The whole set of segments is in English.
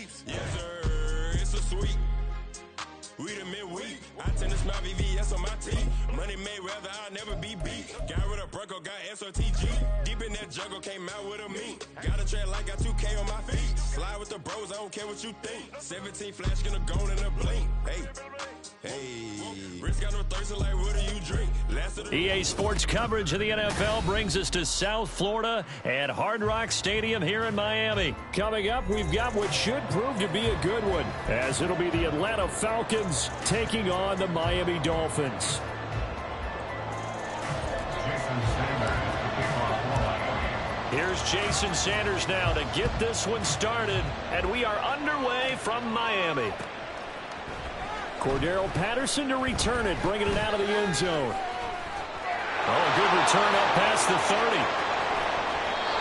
Chiefs. Yes, sir. It's a sweep. We the midweek. I tend to smile VVS on my teeth. Money made rather I'll never be beat. Got rid of Bronco, got SOTG. Deep in that jungle, came out with a meat. Got a track like got 2K on my feet. Slide with the bros, I don't care what you think. 17 flash gonna go in a blink. Hey. Hey, Rich got no thirst, like what do you drink? EA Sports coverage of the NFL brings us to South Florida at Hard Rock Stadium here in Miami. Coming up, we've got what should prove to be a good one, as it'll be the Atlanta Falcons taking on the Miami Dolphins. Here's Jason Sanders now to get this one started, and we are underway from Miami. Cordero Patterson to return it, bringing it out of the end zone. Oh, a good return up past the 30.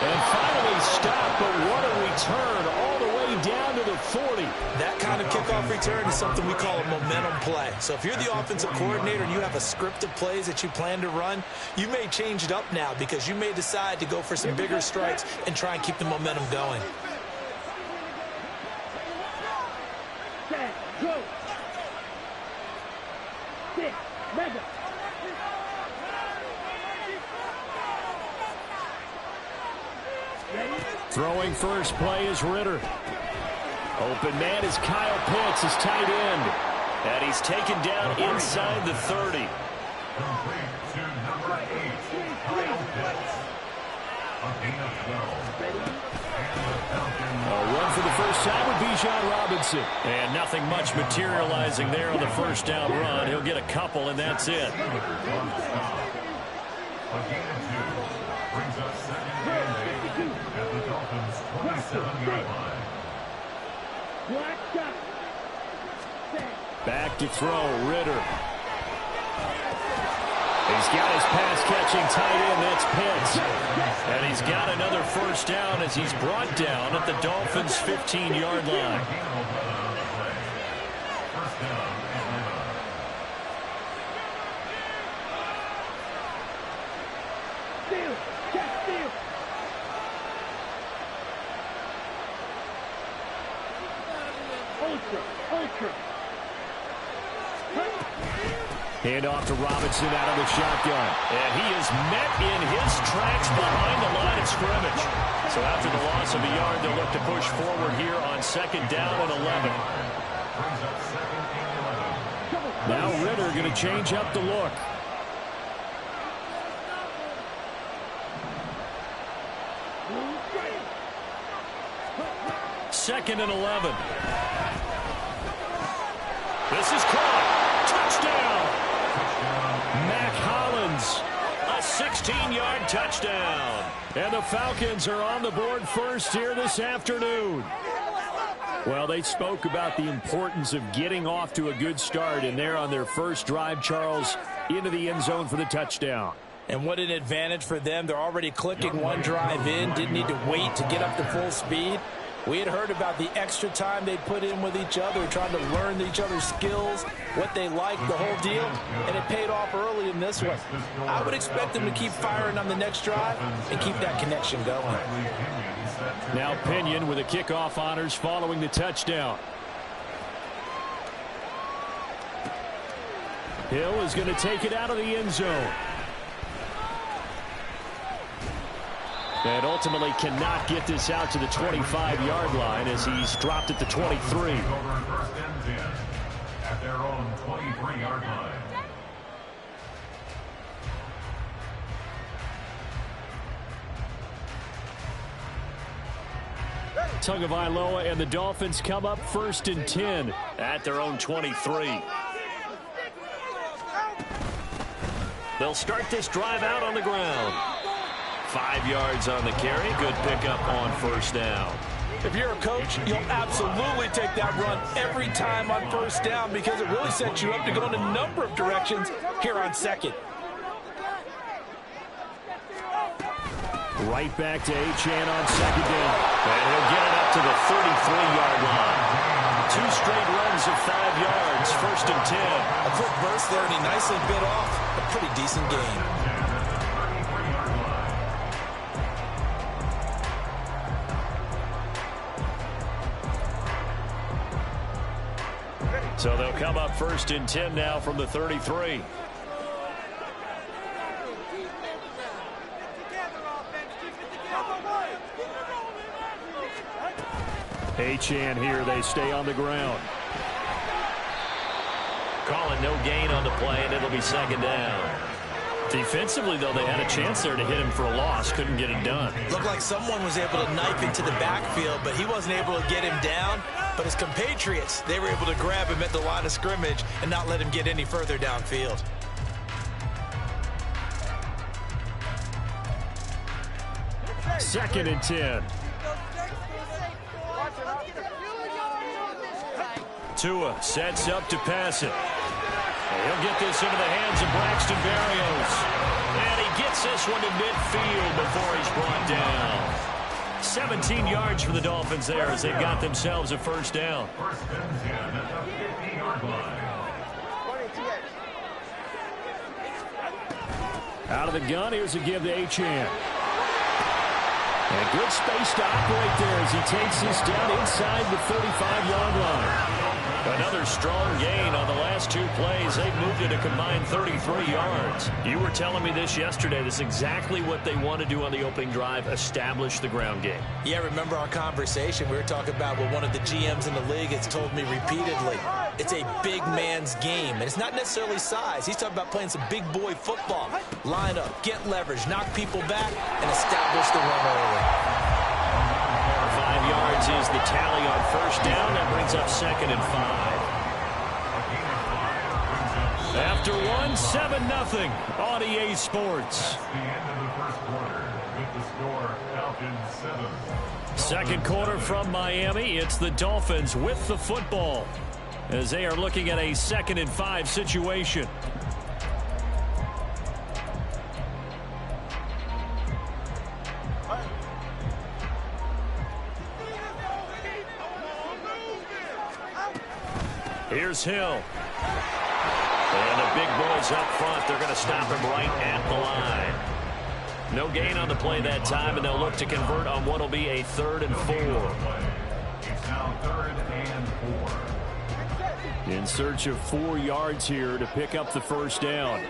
And finally stopped, but what a return all the way down to the 40. That kind of kickoff return is something we call a momentum play. So if you're the offensive coordinator and you have a script of plays that you plan to run, you may change it up now because you may decide to go for some bigger strikes and try and keep the momentum going. Throwing first play is Ritter. Open man is Kyle Pitts, his tight end. And he's taken down inside the 30. A run for the first time with Bijan Robinson. And nothing much materializing there on the first down run. He'll get a couple, and that's it. Brings up second and 8 at the Dolphins' 27-yard line. Back to throw, Ritter. He's got his pass-catching tight end, that's Pitts. And he's got another first down as he's brought down at the Dolphins' 15-yard line. Hand off to Robinson out of the shotgun. And he is met in his tracks behind the line of scrimmage. So after the loss of a yard, they'll look to push forward here on second down and 11. Now Ritter going to change up the look. Second and 11. This is caught. Touchdown. Mac Hollins, a 16-yard touchdown. And the Falcons are on the board first here this afternoon. Well, they spoke about the importance of getting off to a good start, and they're on their first drive, Charles, into the end zone for the touchdown. And what an advantage for them. They're already clicking one drive in, didn't need to wait to get up to full speed. We had heard about the extra time they put in with each other, trying to learn each other's skills, what they liked, the whole deal, and it paid off early in this one. I would expect them to keep firing on the next drive and keep that connection going. Now Pinion with the kickoff honors following the touchdown. Hill is going to take it out of the end zone. And ultimately cannot get this out to the 25-yard line as he's dropped at the 23. At their own 23-yard line. Tagovailoa and the Dolphins come up first and 10 at their own 23. They'll start this drive out on the ground. 5 yards on the carry. Good pickup on first down. If you're a coach, you'll absolutely take that run every time on first down because it really sets you up to go in a number of directions here on second. Right back to Achane on second down. And he'll get it up to the 33-yard line. 2 straight runs of 5 yards, first and 10. A quick burst there, and he nicely bit off a pretty decent gain. So they'll come up 1st and 10 now from the 33. Achane here. They stay on the ground. Calling no gain on the play, and it'll be 2nd down. Defensively, though, they had a chance there to hit him for a loss. Couldn't get it done. Looked like someone was able to knife into the backfield, but he wasn't able to get him down. But his compatriots, they were able to grab him at the line of scrimmage and not let him get any further downfield. Second and 10. Tua sets up to pass it. He'll get this into the hands of Braxton Berrios. And he gets this one to midfield before he's brought down. 17 yards for the Dolphins there as they've got themselves a 1st down. Out of the gun, here's a give to Achane. And good space to operate there as he takes this down inside the 35-yard line. Another strong gain on the last 2 plays. They've moved it a combined 33 yards. You were telling me this yesterday. This is exactly what they want to do on the opening drive, establish the ground game. Yeah, remember our conversation? We were talking about what one of the GMs in the league has told me repeatedly. It's a big man's game, and it's not necessarily size. He's talking about playing some big boy football. Line up, get leverage, knock people back, and establish the run early. 5 yards is the tally on 1st down. That brings up 2nd and 5. After 1, 7-0 on EA Sports. That's the end of the 1st quarter with the score Falcons 7. 2nd quarter from Miami. It's the Dolphins with the football as they are looking at a 2nd and 5 situation. Here's Hill. And the big boys up front. They're going to stop him right at the line. No gain on the play that time, and they'll look to convert on what will be a 3rd and 4. It's now 3rd and 4. In search of 4 yards here to pick up the 1st down.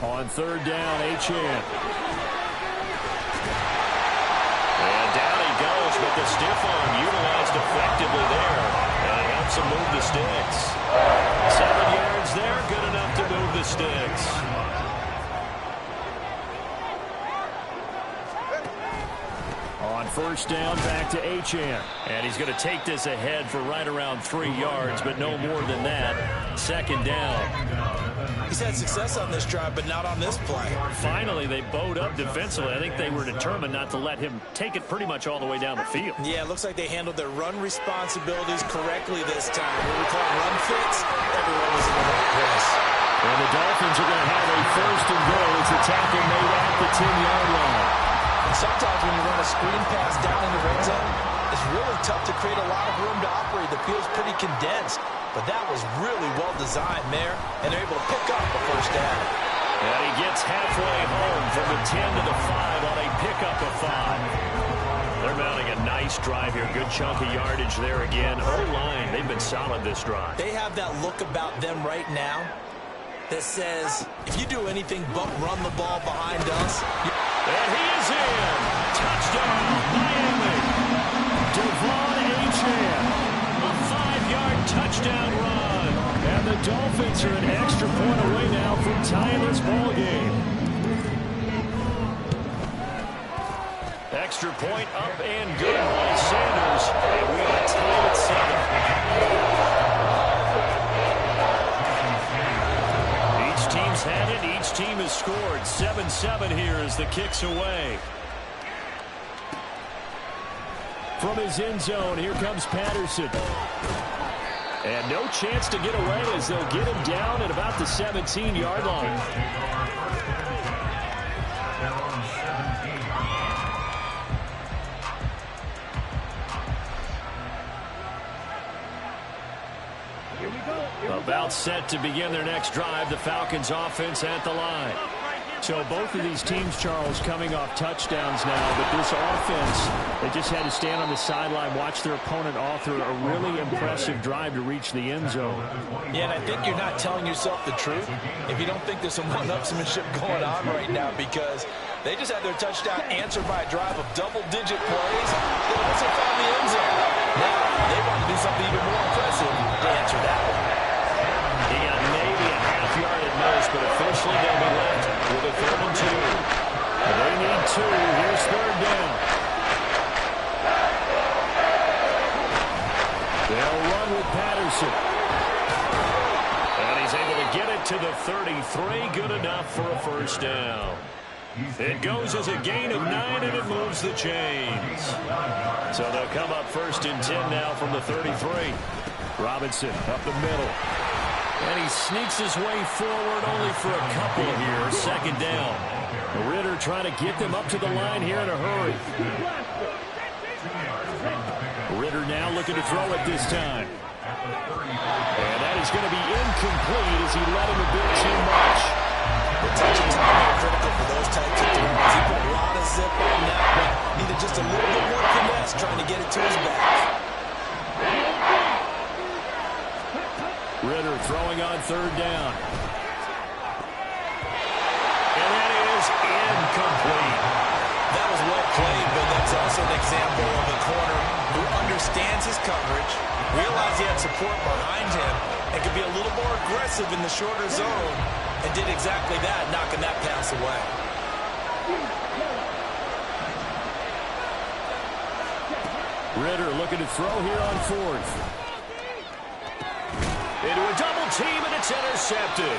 On 3rd down, Achane. And down he goes, but the stiff arm utilized effectively there. And it helps him move the sticks. 7 yards there, good enough to move the sticks. On 1st down, back to Achane. And he's going to take this ahead for right around 3 yards, but no more than that. 2nd down. He's had success on this drive, but not on this play. Finally, they bowed up defensively. I think they were determined not to let him take it pretty much all the way down the field. Yeah, it looks like they handled their run responsibilities correctly this time. What we call run fits, everyone was in the right place. And the Dolphins are going to have a 1st and goal. It's a tackle made at the 10-yard line. And sometimes when you run a screen pass down in the red zone, it's really tough to create a lot of room to operate. The field's pretty condensed. But that was really well designed there, and they're able to pick up the 1st down. And he gets halfway home from the 10 to the 5 on a pickup of 5. They're mounting a nice drive here. Good chunk of yardage there again. O-line, they've been solid this drive. They have that look about them right now that says, if you do anything but run the ball behind us. And he is in. Touchdown, Miami. Devon Achane. Touchdown run. And the Dolphins are an extra point away now from tying this ball game. Extra point up and good by Sanders. And we are tied at 7. Each team's had it. Each team has scored. 7-7 here as the kick's away. From his end zone, here comes Patterson. And no chance to get away as they'll get him down at about the 17-yard line. About set to begin their next drive. The Falcons offense at the line. So both of these teams, Charles, coming off touchdowns now, but this offense, they just had to stand on the sideline, watch their opponent author a really impressive drive to reach the end zone. Yeah, and I think you're not telling yourself the truth if you don't think there's some one-upsmanship going on right now, because they just had their touchdown answered by a drive of double-digit plays. They also found the end zone. Now they want to do something even more impressive to answer that one. He got maybe a half yard at most, but officially they'll be left with a 3rd and 2. They need 2. Here's 3rd down. They'll run with Patterson. And he's able to get it to the 33. Good enough for a 1st down. It goes as a gain of 9, and it moves the chains. So they'll come up 1st and 10 now from the 33. Robinson up the middle. And he sneaks his way forward only for a couple here. 2nd down. Ritter trying to get them up to the line here in a hurry. Ritter now looking to throw it this time. And that is going to be incomplete as he let him a bit too much. The touch and timing are critical for those types of throws. He put a lot of zip on that, but needed just a little bit more finesse trying to get it to his back. Ritter throwing on 3rd down. And that is incomplete. That was well played, but that's also an example of a corner who understands his coverage, realized he had support behind him, and could be a little more aggressive in the shorter zone, and did exactly that, knocking that pass away. Ritter looking to throw here on 4th. Into a double team, and it's intercepted.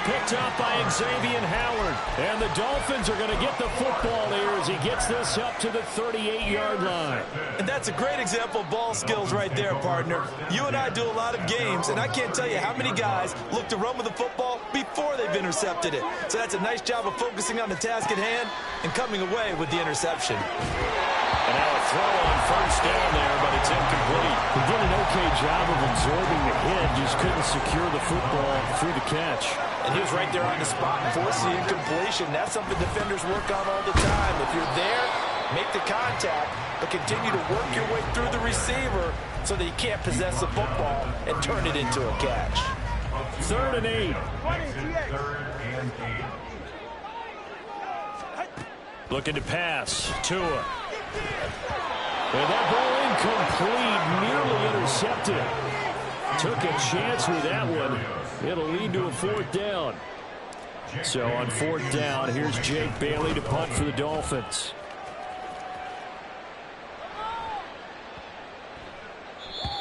Picked up by Xavier Howard. And the Dolphins are going to get the football here as he gets this up to the 38-yard line. And that's a great example of ball skills right there, partner. You and I do a lot of games, and I can't tell you how many guys look to run with the football before they've intercepted it. So that's a nice job of focusing on the task at hand and coming away with the interception. And now a throw on 1st down there, but it's incomplete. He did an okay job of absorbing the hit, just couldn't secure the football through the catch. And he was right there on the spot and forced the incompletion. That's something defenders work on all the time. If you're there, make the contact, but continue to work your way through the receiver so that he can't possess the football and turn it into a catch. 3rd and 8. Looking to pass. Tua. And that ball incomplete, nearly intercepted. Took a chance with that one. It'll lead to a 4th down. So on 4th down, here's Jake Bailey to punt for the Dolphins.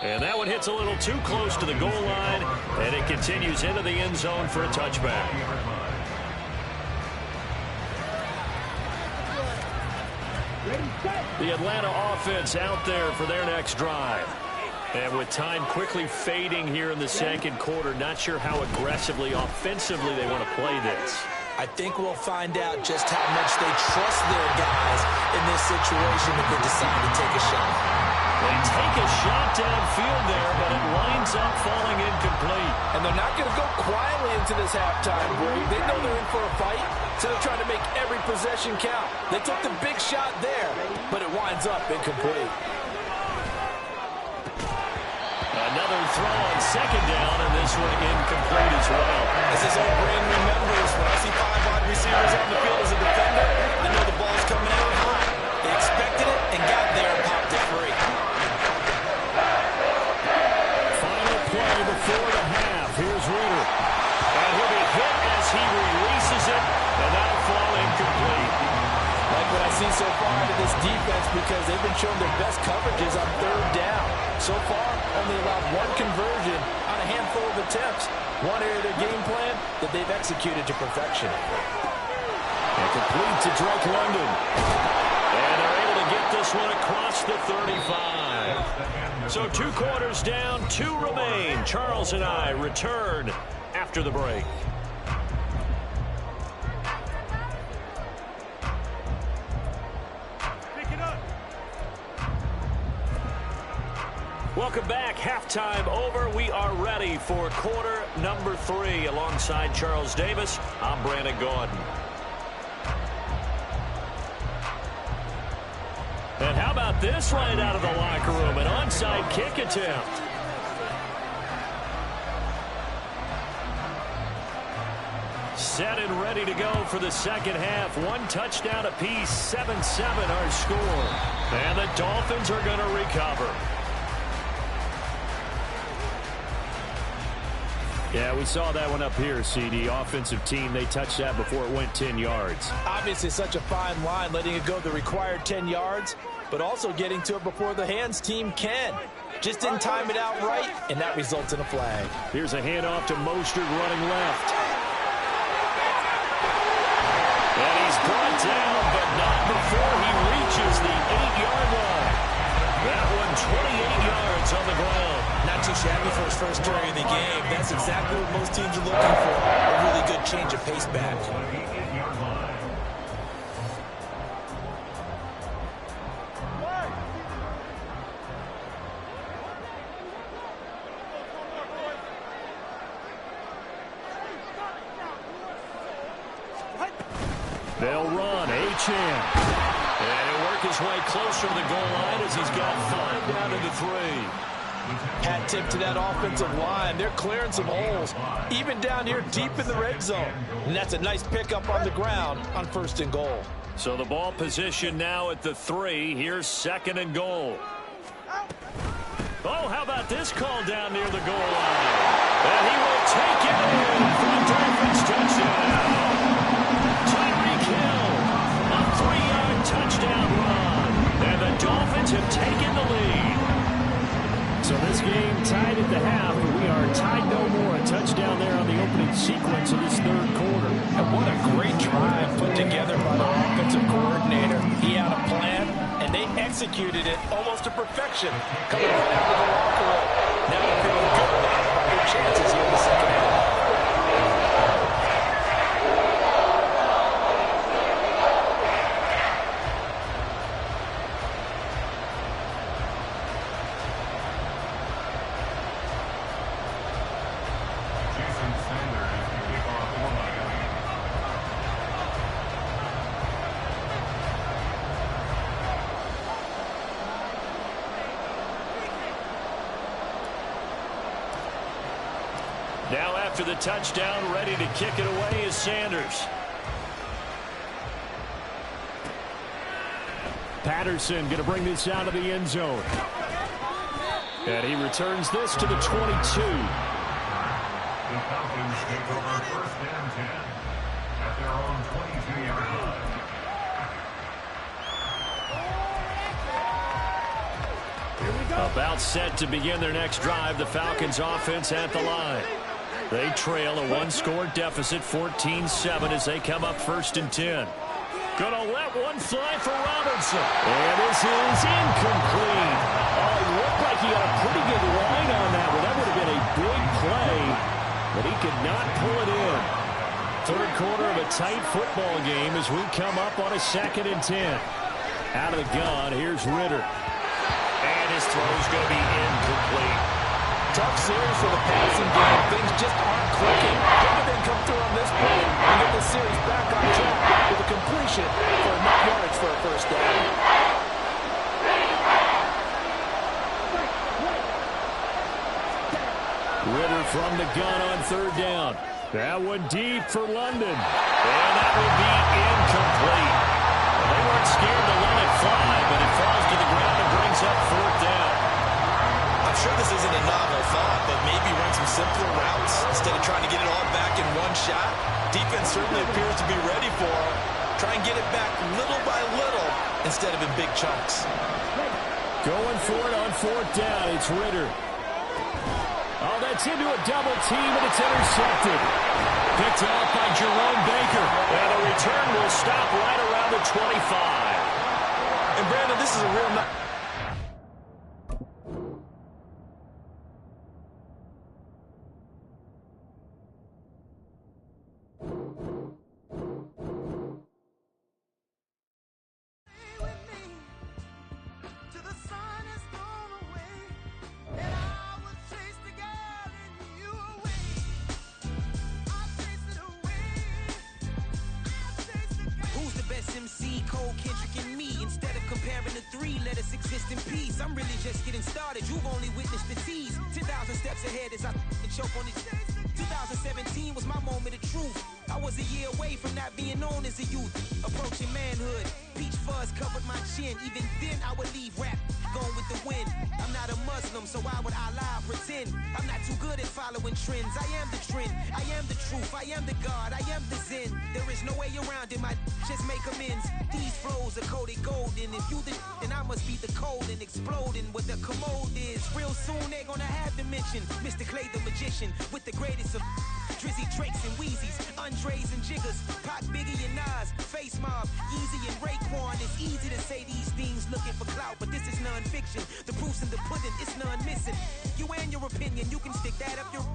And that one hits a little too close to the goal line, and it continues into the end zone for a touchback. The Atlanta offense out there for their next drive. And with time quickly fading here in the 2nd quarter, not sure how aggressively, offensively they want to play this. I think we'll find out just how much they trust their guys in this situation if they decide to take a shot. They take a shot downfield there, but it winds up falling incomplete. And they're not going to go quietly into this halftime break. They know they're in for a fight, so they're trying to make every possession count. They took the big shot there, but it winds up incomplete. Another throw on 2nd down, and this one incomplete as well. As his old brain remembers, when I see 5 wide receivers on the field as a defender, I know the ball's coming out hot. They expected it and got there and popped it free. Final play before the half. Here's Ritter. And he'll be hit as he releases it, and that'll fall incomplete. Like what I've seen so far out of this defense, because they've been showing their best coverages on 3rd down. So far, only allowed 1 conversion on a handful of attempts. One area of their game plan that they've executed to perfection. And complete to Drake London. And they're able to get this one across the 35. So 2 quarters down, 2 remain. Charles and I return after the break. Welcome back. Halftime over. We are ready for quarter number 3. Alongside Charles Davis, I'm Brandon Gaudin. about this right out of the locker room? An onside kick attempt. Set and ready to go for the second half. One touchdown apiece, 7-7 our score. And the Dolphins are going to recover. Yeah, we saw that one up here, CD. Offensive team, they touched that before it went 10 yards. Obviously such a fine line, letting it go the required 10 yards, but also getting to it before the hands team can. Just didn't time it out right, and that results in a flag. Here's a handoff to Mostert running left. And he's brought down, but not before he reaches the 8-yard line. That one, 28 yards on the ground. Not too shabby for his first carry of the game. That's exactly what most teams are looking for. A really good change of pace back. They'll run, Achane. And he'll work his way closer to the goal line as he's got 5 down to the 3. Hat tip to that offensive line. They're clearing some holes, even down here deep in the red zone. And that's a nice pickup on the ground on 1st and goal. So the ball position now at the 3. Here's 2nd and goal. Oh, how about this call down near the goal line? And he will take it in for the Dolphins touchdown. A 3-yard touchdown run. And the Dolphins have taken the lead. So this game tied at the half, but we are tied no more. A touchdown there on the opening sequence of this 3rd quarter. And what a great drive put together by the offensive coordinator. He had a plan, and they executed it almost to perfection. Coming right out of the locker room. Now they're feeling good about their chances here in the second half. Now after the touchdown, ready to kick it away is Sanders. Patterson going to bring this out of the end zone. And he returns this to the 22. The Falcons take over 1st and 10 at their own 22-yard line. About set to begin their next drive. The Falcons offense at the line. They trail a 1-score deficit, 14-7 as they come up 1st and 10. Gonna let one fly for Robinson. And this is incomplete. Oh, it looked like he had a pretty good line on that one. That would have been a big play, but he could not pull it in. 3rd quarter of a tight football game as we come up on a 2nd and 10. Out of the gun, here's Ritter. And his throw's going to be incomplete. Tough series for the passing game. Things just aren't clicking. Everything come through on this play and get the series back on track with a completion for enough yards for a 1st down. Ritter from the gun on 3rd down. That one deep for London. And that will be incomplete. They weren't scared to let it fly, but it falls to the ground and brings up 4th down. I'm sure this isn't a novel thought, but maybe run some simpler routes instead of trying to get it all back in one shot. Defense certainly appears to be ready for it. Try and get it back little by little instead of in big chunks. Going for it on 4th down. It's Ritter. Oh, that's into a double team, and it's intercepted. Picked off by Jerome Baker. And the return will stop right around the 25. And Brandon, this is a real nice. MC, Cole, Kendrick, and me. Instead of comparing the 3, let us exist in peace. I'm really just getting started. You've only witnessed the tease. 10,000 steps ahead as I choke on these. 2017 was my moment of truth. I was a year away from not being known as a youth. Approaching manhood. Peach fuzz covered my chin. Even then I would leave rap going with the wind. I'm not a Muslim, so why would I lie or pretend? I'm not too good at following trends. I am the trend. I am the truth. I am the God. I am the Zen. There is no way around it. My just make amends. These flows are coated golden. If you then I must be the cold and exploding what the commode is. Real soon they're gonna have to mention Mr. Clay the magician with the greatest of Drizzy, Drakes, and Wheezies, Andres and Jiggers, Pac, Biggie, and Nas, Face Mob, Yeezy, and Raekwon. It's easy to say these things looking for clout, but this is non-fiction. The proof's in the pudding, it's none missing. You and your opinion, you can stick that up your...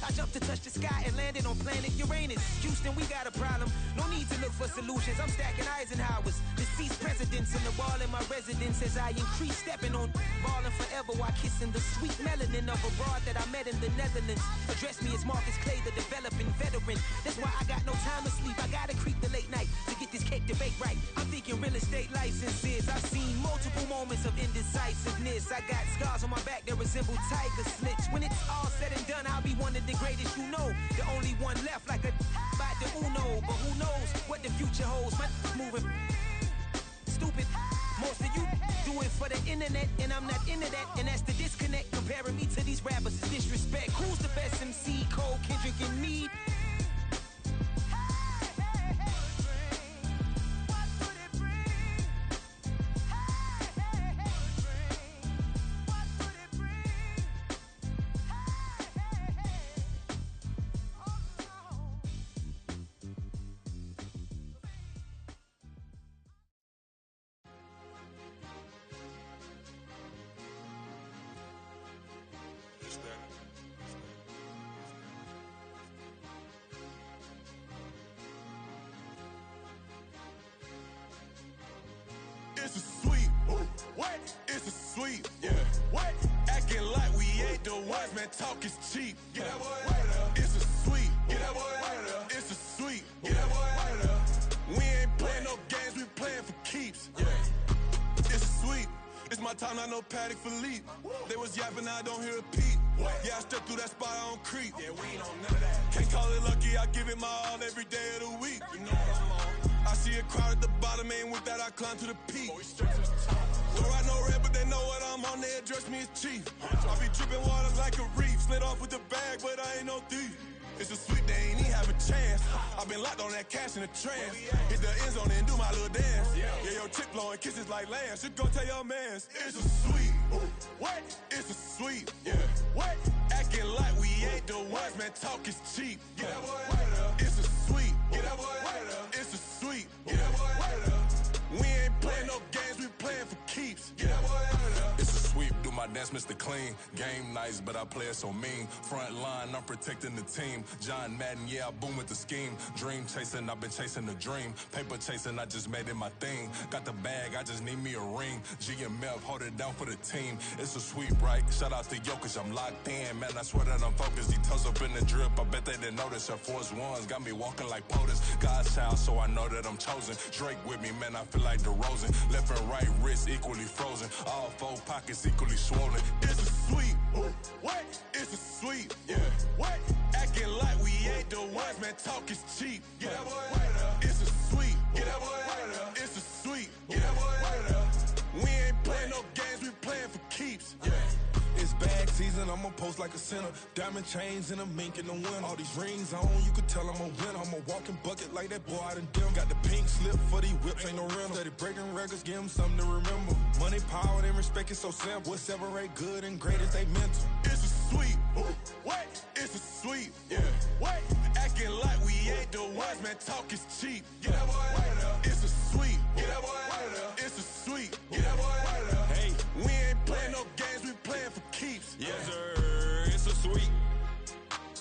I jumped to touch the sky and landed on planet Uranus. Houston, we got a problem. No need to look for solutions. I'm stacking Eisenhowers. Deceased presidents on the wall in my residence as I increase stepping on balling forever while kissing the sweet melanin of a broad that I met in the Netherlands. Address me as Marcus Clay, the developing veteran. That's why I got no time to sleep. I gotta creep the late night to get this cake debate right. I'm thinking real estate licenses. I've seen multiple moments of indecisiveness. I got scars on my back that resemble tiger slits. When it's all said and done, I'll be one of the greatest you know. The only one left like a by the Uno. But who knows what the future holds? My moving stupid. Most of you do it for the internet, and I'm not into that. And that's the disconnect. Comparing me to these rappers is disrespect. Who's the best MC? Cole, Kendrick, and Meade? It's a sweep. What? It's a sweep. Yeah. What? Acting like we ain't the ones, man. Talk is cheap. Get that boy out of there. It's a sweep. Get that boy out of there. It's a sweep. Get that boy out of there. We ain't playing no games, we playing for keeps. Yeah. It's a sweep. It's my time, not no Paddock Philippe. They was yapping, I don't hear a peep. Yeah, I step through that spot, I don't creep. Yeah, we ain't on none of that. Can't call it lucky, I give it my all every day of the week. You know what I'm on. I see a crowd at the bottom, ain't with that, I climb to the peak. Don't ride no red, but they know what I'm on, they address me as chief. I be dripping water like a reef, slid off with the bag, but I ain't no thief. It's a sweep, they ain't even have a chance. I've been locked on that cash in a trance. Hit the end zone and do my little dance. Yeah, your chick blowing kisses like lambs. Should go tell your mans. It's a sweep. What? It's a sweep. Yeah. What? Acting like we ain't the ones, man. Talk is cheap. Get that boy out of there. It's a sweep. Get that boy out of there. It's a sweep. Get that boy out of there. We ain't playing no games, we playing for keeps. Get that boy out of there. It's a sweep, do my dance, Mr. Clean. Game nice, but I play it so mean. Front line, I'm protecting the team. John Madden, yeah, I boom with the scheme. Dream chasing, I've been chasing the dream. Paper chasing, I just made it my thing. Got the bag, I just need me a ring. GMF, hold it down for the team. It's a sweep, right? Shout out to Jokic, I'm locked in. Man, I swear that I'm focused. He toes up in the drip, I bet they didn't notice. Air Force Ones got me walking like POTUS. God's child, so I know that I'm chosen. Drake with me, man, I feel like DeRozan. Left and right wrist equally frozen. All four pockets equally swollen. It's a sweep. What? It's a sweep. Yeah. What? Acting like we ain't the ones, man. Talk is cheap. Get that boy out of there. It's a sweep. Get that boy out of there. It's a sweep. Get that boy out of there. We ain't playing no games, we playing for keeps. Yeah. It's bag season, I'ma post like a sinner. Diamond chains and a mink in the wind. All these rings on, you could tell I'm a winner. I'm a walking bucket like that boy out in dim. Got the pink slip for these whips, ain't no rental. Steady breaking records, give them something to remember. Money, power, and respect is so simple. What separate good and great is they mental. It's a sweep. What? It's a sweep. Yeah. What? Acting like we ain't the ones, man. Talk is cheap. Get that boy out of there. It's a sweep. Get that boy out of there. It's a sweep. Get that boy out of there. Hey, we ain't playing no games, we playing for keeps. Yes, sir. It's a sweep.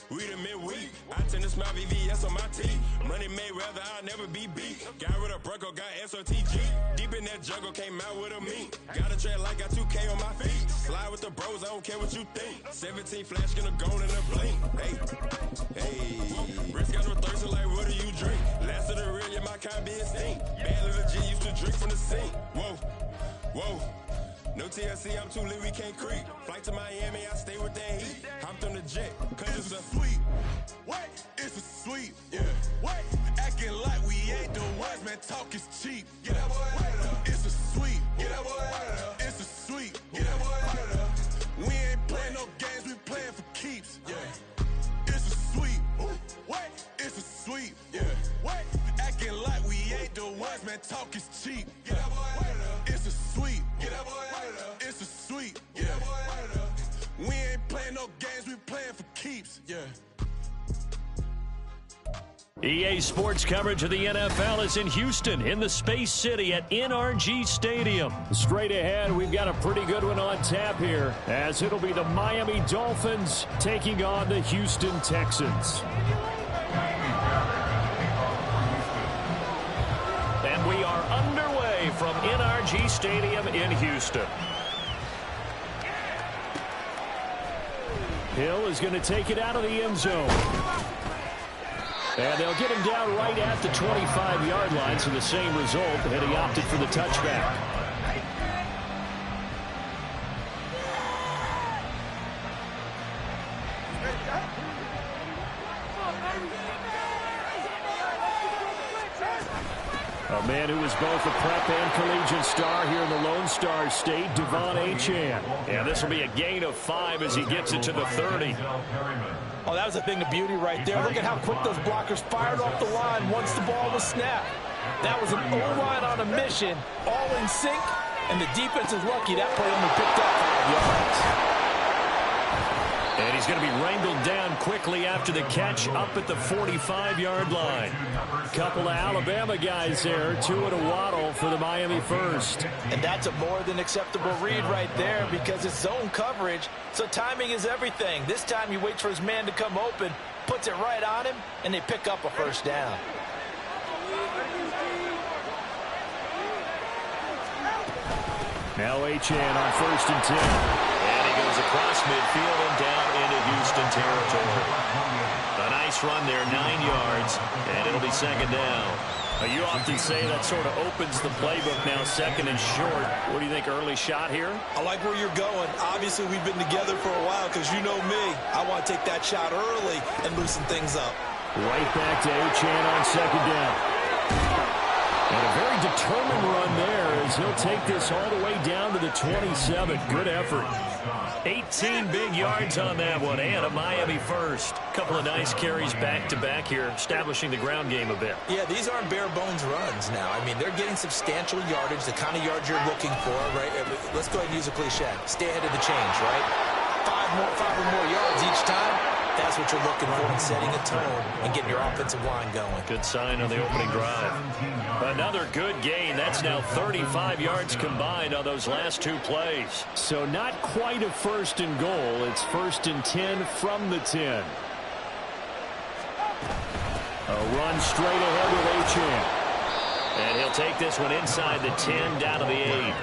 We the midweek. I tend to smile VVS on my teeth. Money made rather I'll never be beat. Got rid of Bronco, got SOTG. Deep in that jungle, came out with a meat. Got a tread like got 2K on my feet. Slide with the bros, I don't care what you think. 17 flash gonna go in a blink. Hey, hey. Wrist got no thirst, like what do you drink? Last of the real, yeah, my kind be extinct. Bad little G used to drink from the sink. Whoa, whoa. No TLC, I'm too lit, we can't creep. Flight to Miami, I stay with that heat. Hopped on the jet, cause it's a sweet. What? It's a sweet. Yeah. What? Acting like we ain't the ones, man. Talk is cheap. Get that boy out of there. It's a sweet. Get that boy out of there. It's a sweet. Get that boy out of there. We ain't playing no games, we playing for keeps. Yeah. It's a sweet. What? It's a sweet. Yeah. What? Acting like we ain't the ones, man. Talk is cheap. Get that boy out of there. It's a sweet. Get that boy out of there. It's a sweet. Get that boy out of there. We ain't playing no games, we playing for keeps. Yeah. EA Sports coverage of the NFL is in Houston in the Space City at NRG Stadium. Straight ahead, we've got a pretty good one on tap here, as it'll be the Miami Dolphins taking on the Houston Texans. And we are underway from NRG Stadium in Houston. Hill is going to take it out of the end zone. And they'll get him down right at the 25-yard line, so the same result, and he opted for the touchback. A man who was both a prep and collegiate star here in the Lone Star State, Devon Achane. And this will be a gain of 5 as he gets it to the 30. Oh, that was a thing of beauty right there. Look at how quick those blockers fired off the line once the ball was snapped. That was an O-line on a mission, all in sync, and the defense is lucky that play only picked up 5 yards. And he's going to be wrangled down quickly after the catch up at the 45-yard line. Couple of Alabama guys there, two at a waddle for the Miami first. And that's a more than acceptable read right there because it's zone coverage, so timing is everything. This time he waits for his man to come open, puts it right on him, and they pick up a first down. Now Achane on 1st and 10. And he goes across midfield and down into Houston territory. A nice run there, 9 yards, and it'll be second down. You often say that sort of opens the playbook now, 2nd and short. What do you think, early shot here? I like where you're going. Obviously, we've been together for a while because you know me. I want to take that shot early and loosen things up. Right back to Achane on 2nd down. And a very determined run there as he'll take this all the way down to the 27. Good effort. 18 big yards on that one, and a Miami first. Couple of nice carries back-to-back here, establishing the ground game a bit. Yeah, these aren't bare-bones runs now. I mean, they're getting substantial yardage, the kind of yards you're looking for, right? Let's go ahead and use a cliche. Stay ahead of the change, right? 5 or more yards each time. That's what you're looking for in setting a tone and getting your offensive line going. Good sign on the opening drive. Another good gain. That's now 35 yards combined on those last 2 plays. So not quite a 1st and goal. It's 1st and 10 from the 10. A run straight ahead with Achane. And he'll take this one inside the 10 down to the 8.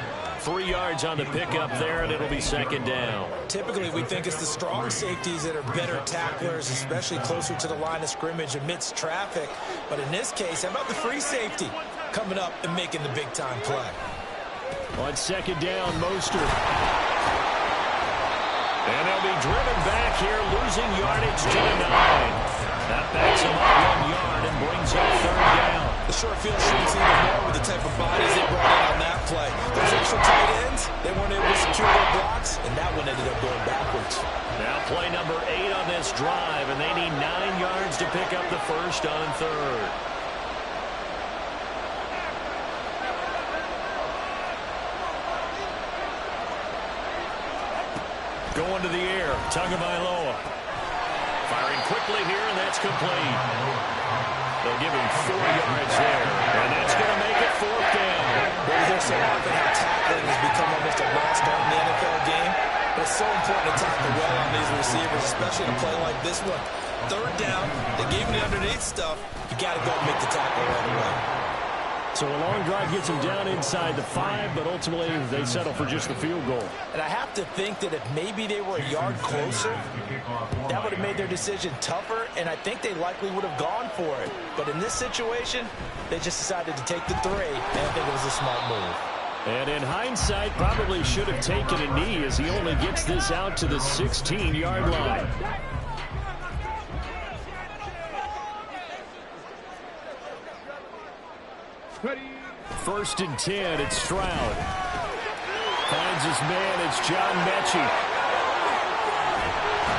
3 yards on the pickup there, and it'll be second down. Typically, we think it's the strong safeties that are better tacklers, especially closer to the line of scrimmage amidst traffic. But in this case, how about the free safety coming up and making the big-time play? On 2nd down, Mostert. And they'll be driven back here, losing yardage to the 9. That backs him up 1 yard and brings up 3rd down. The short field shoots even more with the type of bodies they brought in on that play. Those extra tight ends, they weren't able to secure their blocks, and that one ended up going backwards. Now play number 8 on this drive, and they need 9 yards to pick up the first on 3rd. Going to the air, Tagovailoa. Firing quickly here, and that's complete. They'll give him 4 yards there, and that's going to make it 4th down. Well, there's so often how tackling has become almost a lost art in the NFL game, but it's so important to tackle well on these receivers, especially in a play like this one. 3rd down, they gave him the underneath stuff. You got to go and make the tackle right away. So a long drive gets him down inside the 5, but ultimately they settle for just the field goal. And I have to think that if maybe they were a yard closer, that would have made their decision tougher, and I think they likely would have gone for it. But in this situation, they just decided to take the 3, and I think it was a smart move. And in hindsight, probably should have taken a knee as he only gets this out to the 16-yard line. First and 10, it's Stroud. Finds his man, it's John Mechie.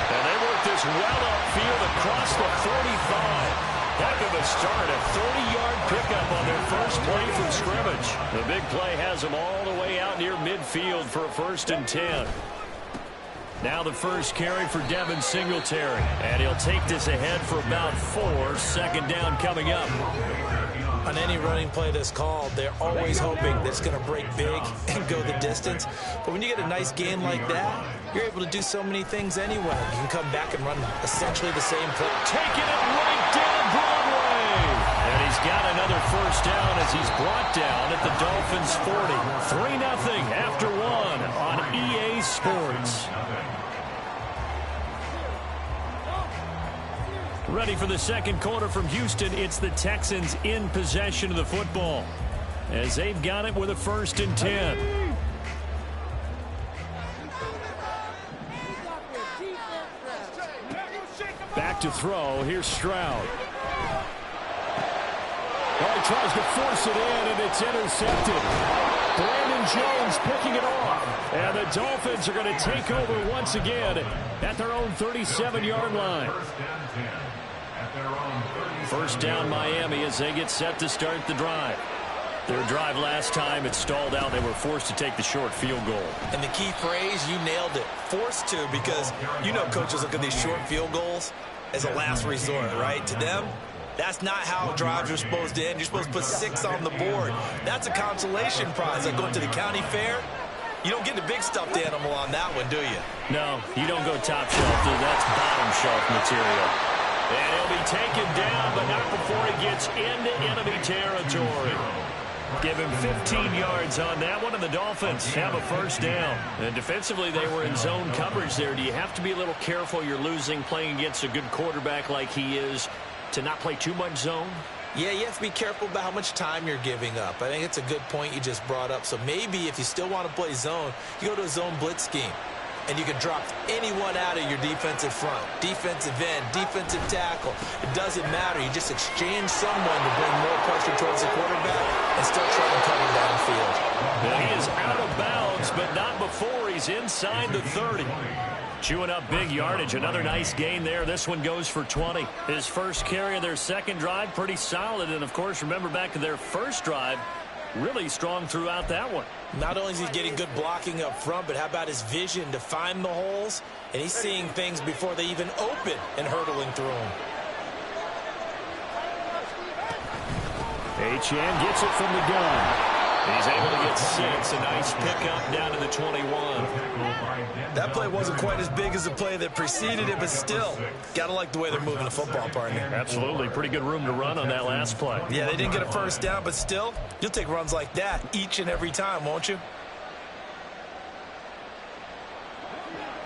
And they work this well upfield across the 45. Heck of a start, a 30-yard pickup on their first play from scrimmage. The big play has them all the way out near midfield for a first and 10. Now the first carry for Devin Singletary. And he'll take this ahead for about 4. Second down coming up. On any running play that's called, they're always hoping that it's going to break big and go the distance. But when you get a nice gain like that, you're able to do so many things anyway. You can come back and run essentially the same play. Taking it right down Broadway. And he's got another first down as he's brought down at the Dolphins' 40. 3-0 after 1 on EA Sports. Ready for the second quarter from Houston. It's the Texans in possession of the football as they've got it with a first and 10. Back to throw. Here's Stroud. Oh, he tries to force it in, and it's intercepted. Brandon Jones picking it off. And the Dolphins are going to take over once again at their own 37-yard line. First down Miami as they get set to start the drive. Their drive last time, it stalled out. They were forced to take the short field goal. And the key phrase, you nailed it. Forced to, because you know coaches look at these short field goals as a last resort, right? To them, that's not how drives are supposed to end. You're supposed to put 6 on the board. That's a consolation prize. Like going to the county fair, you don't get the big stuffed animal on that one, do you? No, you don't go top shelf. That's bottom shelf material. And he'll be taken down, but not before he gets into enemy territory. Give him 15 yards on that one, and the Dolphins have a first down. And defensively, they were in zone coverage there. Do you have to be a little careful? You're losing playing against a good quarterback like he is to not play too much zone? Yeah, you have to be careful about how much time you're giving up. I think it's a good point you just brought up. So maybe if you still want to play zone, you go to a zone blitz scheme. And you can drop anyone out of your defensive front. Defensive end, defensive tackle. It doesn't matter. You just exchange someone to bring more pressure towards the quarterback and still try to cover downfield. Well, he is out of bounds, but not before he's inside the 30. Chewing up big yardage. Another nice gain there. This one goes for 20. His first carry of their second drive, pretty solid. And, of course, remember back to their first drive, really strong throughout that one. Not only is he getting good blocking up front, but how about his vision to find the holes? And he's seeing things before they even open and hurdling through them. Achane gets it from the gun. He's able to get 6. A nice pickup down to the 21. That play wasn't quite as big as the play that preceded it, but still, got to like the way they're moving the football, partner. Absolutely. Pretty good room to run on that last play. Yeah, they didn't get a first down, but still, you'll take runs like that each and every time, won't you?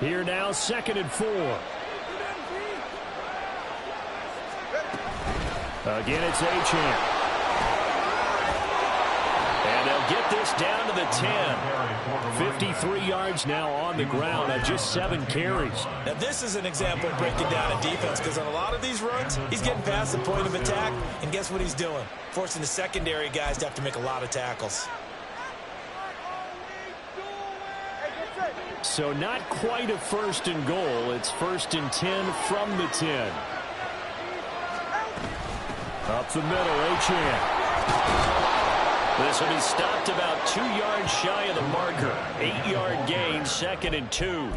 Here now, 2nd and 4. Again, it's Achane. And they'll get this down to the 10. 53 yards now on the ground at just 7 carries. Now, this is an example of breaking down a defense, because on a lot of these runs, he's getting past the point of attack, and guess what he's doing? Forcing the secondary guys to have to make a lot of tackles. So not quite a first and goal. It's 1st and 10 from the 10. Up the middle, Achane. This will be stopped about 2 yards shy of the marker. 8-yard gain, 2nd and 2.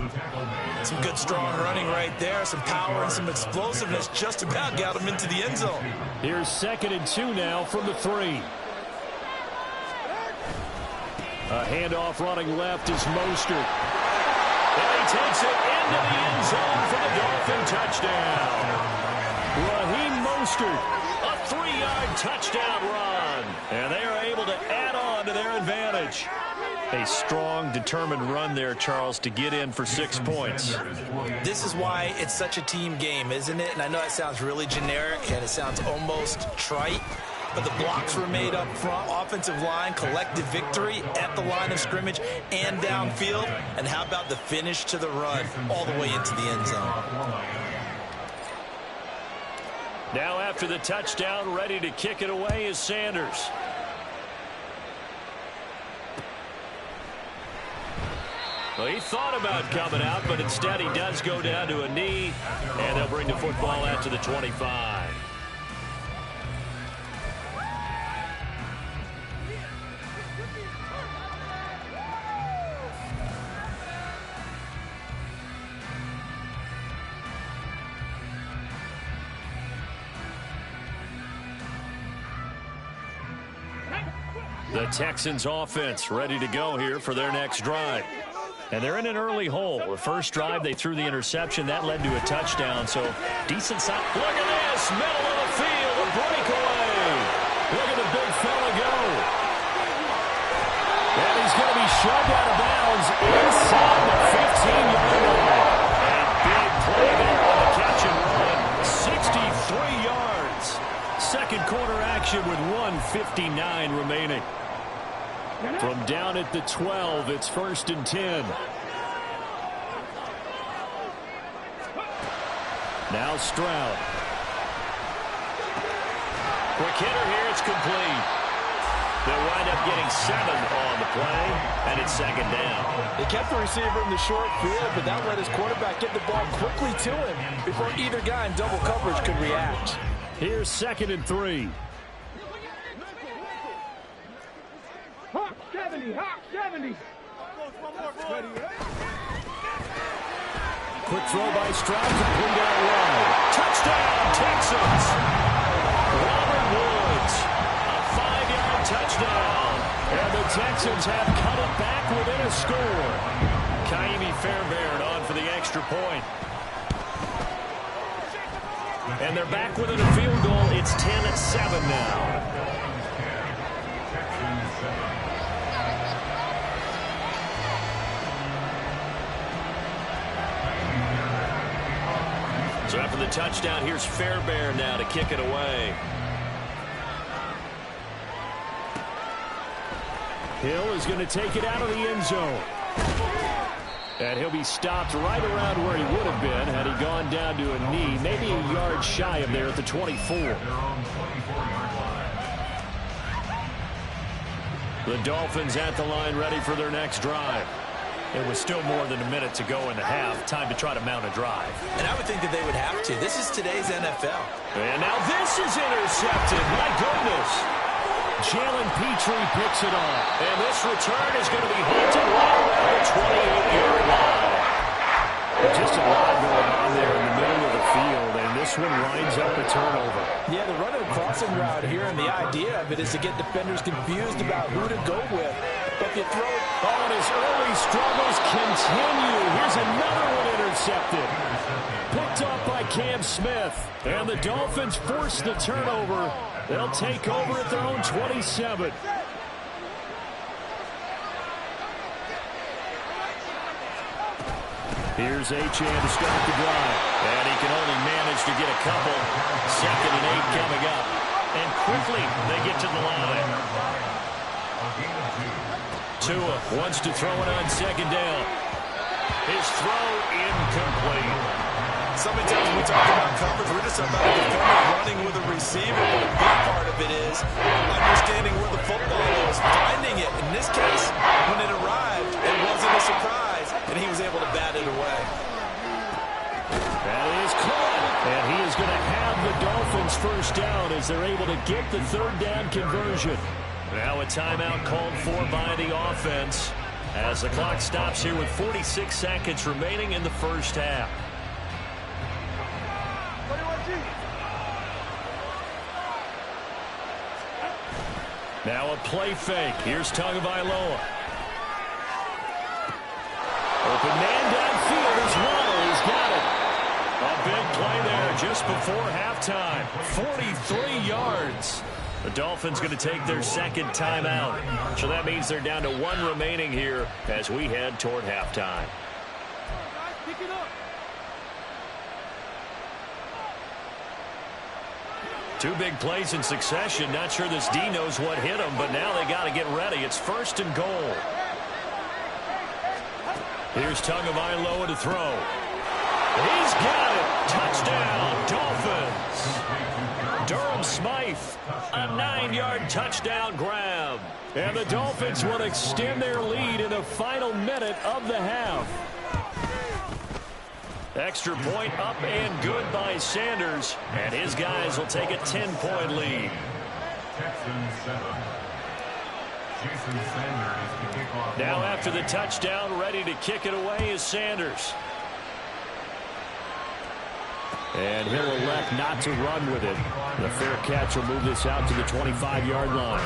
Some good strong running right there. Some power and some explosiveness just about got him into the end zone. Here's 2nd and 2 now from the 3. A handoff running left is Mostert. And he takes it into the end zone for the Dolphin touchdown. Raheem Mostert, a 3-yard touchdown run. And they are able to add on to their advantage. A strong, determined run there, Charles, to get in for 6 points. This is why it's such a team game, isn't it? And I know that sounds really generic and it sounds almost trite, but the blocks were made up front. Offensive line, collective victory at the line of scrimmage and downfield. And how about the finish to the run all the way into the end zone? Now after the touchdown, ready to kick it away is Sanders. Well, he thought about coming out, but instead he does go down to a knee, and they'll bring the football out to the 25. The Texans offense ready to go here for their next drive. And they're in an early hole. The first drive, they threw the interception. That led to a touchdown. So, decent size. Look at this. Middle of the field. A breakaway. Look at the big fella go. And he's going to be shoved out of bounds inside the 15-yard line. A big play there on the catch and run. 63 yards. Second quarter action with 1:59 remaining. From down at the 12, it's 1st and 10. Now Stroud. Quick hitter here, it's complete. They'll wind up getting 7 on the play, and it's 2nd down. They kept the receiver in the short field, but that let his quarterback get the ball quickly to him before either guy in double coverage could react. Here's 2nd and 3. Hawk 70, Hawk 70. Quick throw by Stroud, complete out wide. Touchdown, Texans! Robert Woods, a 5-yard touchdown. And the Texans have cut it back within a score. Kaimi Fairbairn on for the extra point. And they're back within a field goal. It's 10-7 now. So after the touchdown, here's Fairbairn now to kick it away. Hill is going to take it out of the end zone. And he'll be stopped right around where he would have been had he gone down to a knee, maybe a yard shy of there at the 24. The Dolphins at the line ready for their next drive. It was still more than a minute to go in the half. Time to try to mount a drive. And I would think that they would have to. This is today's NFL. And now this is intercepted. My goodness. Jalen Petrie picks it off. And this return is going to be hunted right around the 28-yard line. Just a lot going on there in the middle of the field, and this one winds up a turnover. Yeah, they're running a crossing route here, and the idea of it is to get defenders confused about who to go with. But if you throw it... Oh, and his early struggles continue. Here's another one intercepted. Picked off by Cam Smith. And the Dolphins force the turnover. They'll take over at their own 27. Here's Achane to start the drive. And he can only manage to get a couple. 2nd and 8 coming up. And quickly they get to the line. Tua wants to throw it on 2nd down. His throw incomplete. So many times when we talk about coverage, we're just about a defender running with a receiver. But a big part of it is understanding where the football is, finding it. In this case, when it arrived, it wasn't a surprise, and he was able to bat it away. That is caught. And he is going to have the Dolphins first down as they're able to get the 3rd down conversion. Now a timeout called for by the offense as the clock stops here with 46 seconds remaining in the first half. Now a play fake. Here's Tagovailoa. Open man downfield is Waddle. He's got it. A big play there just before halftime. 43 yards. The Dolphins going to take their 2nd timeout. So that means they're down to 1 remaining here as we head toward halftime. Pick it up. Two big plays in succession. Not sure this D knows what hit him, but now they got to get ready. It's 1st and goal. Here's Tagovailoa to throw. He's got it. Touchdown, Dolphins. Durham Smythe, a 9-yard touchdown grab. And the Dolphins will extend their lead in the final minute of the half. Extra point up and good by Sanders. And his guys will take a 10-point lead. Texans 7. Jason Sanders to kick off. Now after the touchdown, ready to kick it away is Sanders. And he'll elect not to run with it. The fair catch will move this out to the 25-yard line.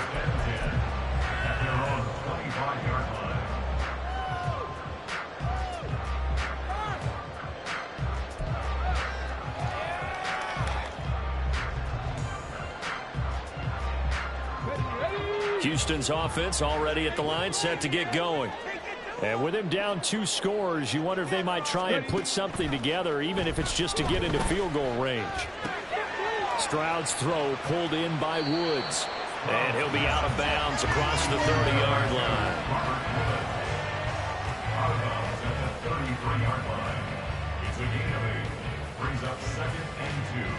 At their own 25-yard line. Houston's offense already at the line, set to get going. And with him down 2 scores, you wonder if they might try and put something together, even if it's just to get into field goal range. Stroud's throw pulled in by Woods. And he'll be out of bounds across the 30-yard line. Out of bounds at the 33-yard line. It's a gain of 8. Brings up 2nd and 2.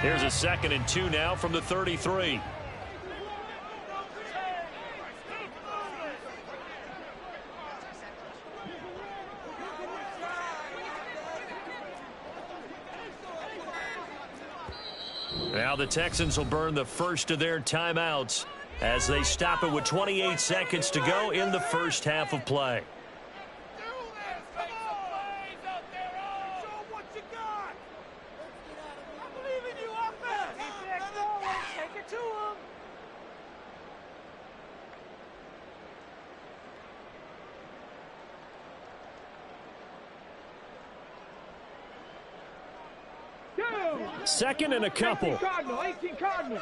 Here's a 2nd and 2 now from the 33. Now the Texans will burn the first of their timeouts as they stop it with 28 seconds to go in the first half of play. Second and a couple. 18 Cardinal, 18 Cardinal.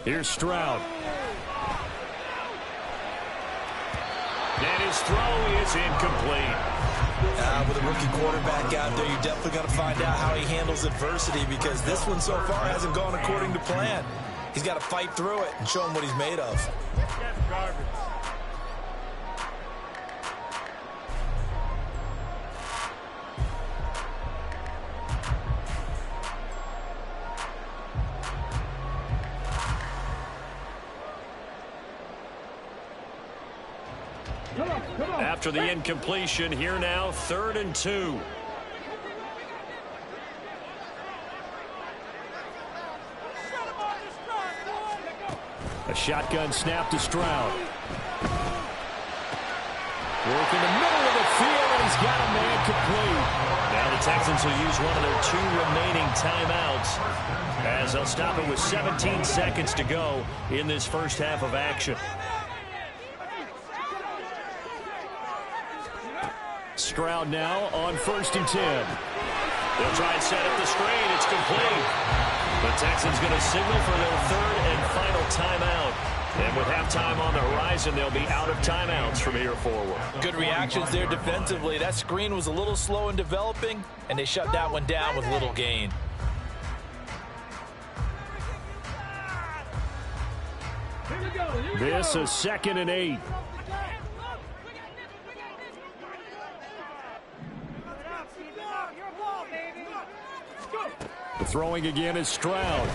Here's Stroud. And his throw is incomplete. With a rookie quarterback out there, you're definitely going to find out how he handles adversity, because this one so far hasn't gone according to plan. He's got to fight through it and show him what he's made of. After the incompletion, here now, 3rd and 2. A shotgun snap to Stroud. Work in the middle of the field, and he's got a man complete. Now the Texans will use one of their 2 remaining timeouts as they'll stop it with 17 seconds to go in this first half of action. Stroud now on 1st and 10. They'll try and set up the screen. It's complete. The Texans going to signal for their 3rd and final timeout. And with halftime on the horizon, they'll be out of timeouts from here forward. Good reactions there defensively. That screen was a little slow in developing, and they shut that one down with little gain. This is 2nd and 8. Throwing again is Stroud.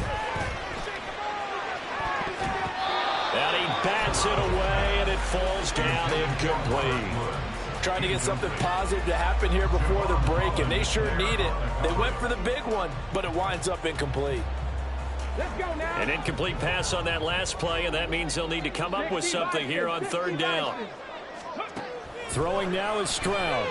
And he bats it away, and it falls down incomplete. Trying to get something positive to happen here before the break, and they sure need it. They went for the big one, but it winds up incomplete. Let's go now. An incomplete pass on that last play, and that means they'll need to come up with something here on 3rd down. Throwing now is Stroud.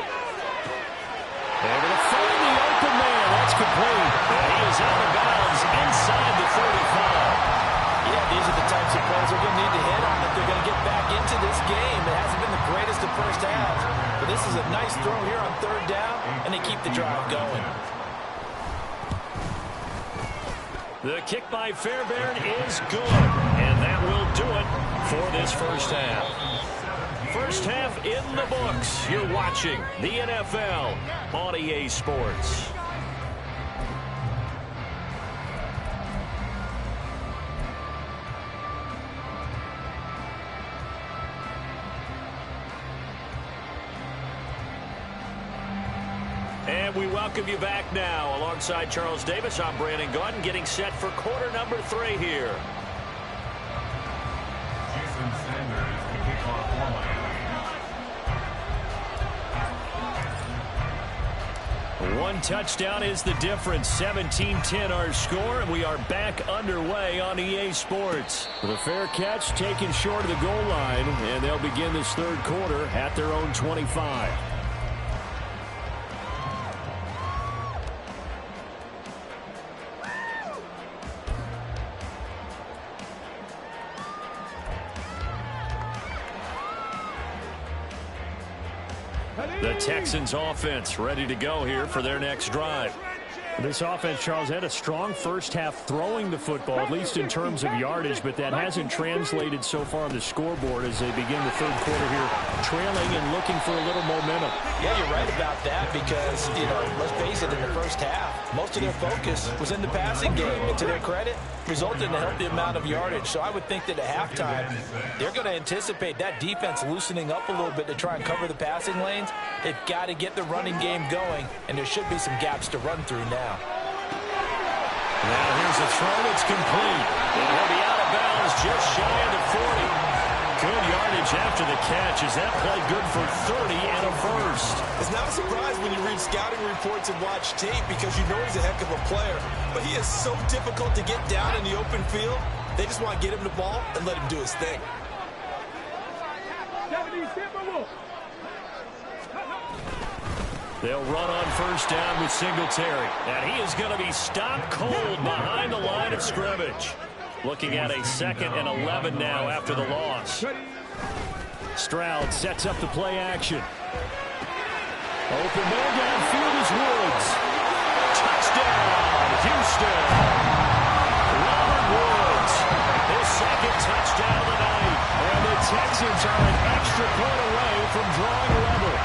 Able to find the open man. That's complete. And he is out of bounds inside the 35. Yeah, these are the types of plays they're going to need to hit on if The kick by Fairbairn is good, and that will do it for this first half. First half in the books. You're watching the NFL on EA Sports. And we welcome you back now. Alongside Charles Davis, I'm Brandon Gaudin, getting set for quarter number 3 here. Jason Sanders to kick off for Miami. One touchdown is the difference. 17-10 our score, and we are back underway on EA Sports. With a fair catch taken short of the goal line, and they'll begin this third quarter at their own 25. The Texans offense ready to go here for their next drive. This offense, Charles, had a strong first half throwing the football, at least in terms of yardage, but that hasn't translated so far on the scoreboard as they begin the third quarter here, trailing and looking for a little momentum. Yeah, you're right about that because, let's face it, in the first half, most of their focus was in the passing game. And to their credit, resulted in a healthy amount of yardage. So I would think that at halftime, they're going to anticipate that defense loosening up a little bit to try and cover the passing lanes. They've got to get the running game going, and there should be some gaps to run through now. Now here's a throw that's complete. And he'll be out of bounds just shy of the 40. Good yardage after the catch as that play good for 30 and a first. It's not a surprise when you read scouting reports and watch tape because you know he's a heck of a player. But he is so difficult to get down in the open field. They just want to get him the ball and let him do his thing. They'll run on first down with Singletary. And he is going to be stopped cold behind the line of scrimmage. Looking at a 2nd and 11 now after the loss. Stroud sets up the play action. Open man downfield is Woods. Touchdown, Houston. Robert Woods, his 2nd touchdown tonight. And the Texans are an extra point away from drawing level.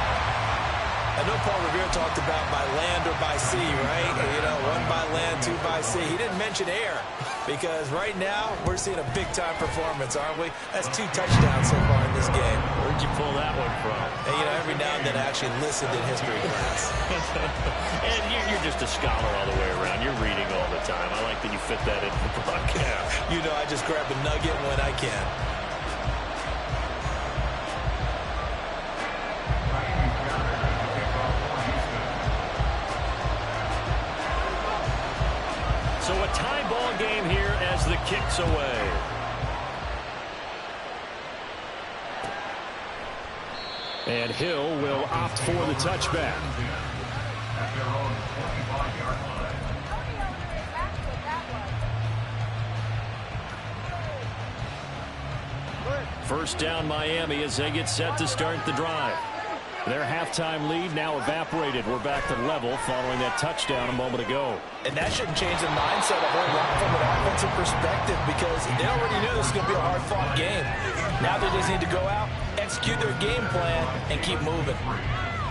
I know Paul Revere talked about by land or by sea, right? One by land, 2 by sea. He didn't mention air because right now we're seeing a big-time performance, aren't we? That's 2 touchdowns so far in this game. Where'd you pull that one from? And, every now and then I actually listened in history class. And you're just a scholar all the way around. You're reading all the time. I like that you fit that in the broadcast. I just grab a nugget when I can. So a tie ball game here as the kick's away. And Hill will opt for the touchback. First down Miami as they get set to start the drive. Their halftime lead now evaporated. We're back to level following that touchdown a moment ago. And that shouldn't change the mindset a whole lot from an offensive perspective because they already knew this was going to be a hard-fought game. Now they just need to go out, execute their game plan, and keep moving.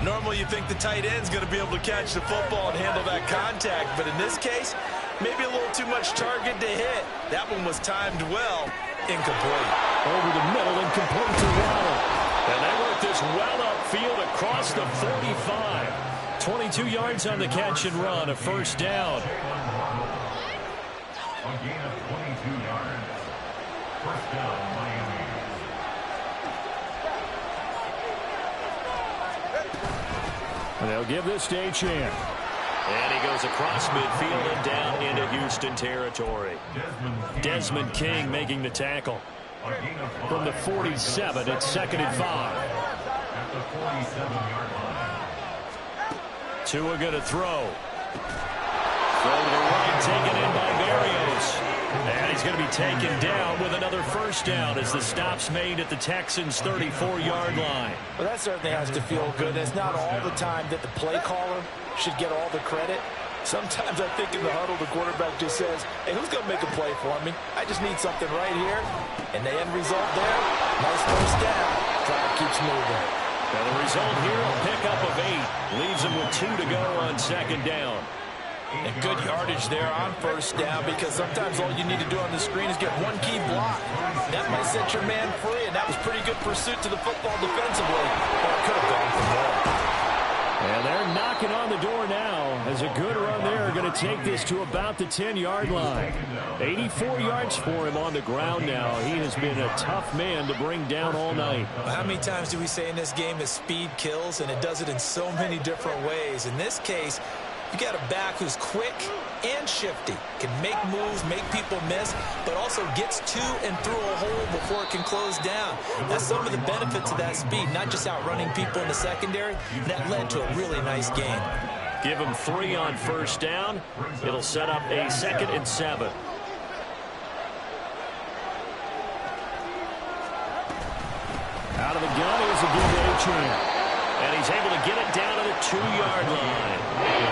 Normally you think the tight end's going to be able to catch the football and handle that contact, but in this case, maybe a little too much target to hit. That one was timed well. Incomplete. Over the middle and complete to Waddle. And they work this well upfield across the 45. 22 yards on the catch and run, a first down. A gain of 22 yards. First down, Miami. And they'll give this to Achane. And he goes across midfield and down into Houston territory. Desmond King making the tackle. From the 47, it's 2nd and 5. At the 47-yard line. Tua going to throw. Throw to the right, taken in by Berrios. And he's going to be taken down with another first down as the stop's made at the Texans' 34-yard line. Well, that certainly has to feel good. It's not all the time that the play caller should get all the credit. Sometimes I think in the huddle, the quarterback just says, hey, who's going to make a play for me? I just need something right here. And the end result there, nice first down. Drive keeps moving. And the result here, a pickup of 8. Leaves him with 2 to go on second down. And good yardage there on first down, because sometimes all you need to do on the screen is get one key block. That might set your man free, and that was pretty good pursuit to the football defensively. But it could have gone for more. And they're knocking on the door now as a good run there. Going to take this to about the 10-yard line. 84 yards for him on the ground now. He has been a tough man to bring down all night. How many times do we say in this game that speed kills, and it does it in so many different ways? In this case, you got a back who's quick and shifty, can make moves, make people miss, but also gets to and through a hole before it can close down. That's some of the benefits of that speed, not just outrunning people in the secondary. That led to a really nice game. Give him 3 on first down. It'll set up a 2nd and 7. Out of the gun is a good A-Train. And he's able to get it down to the 2-yard line.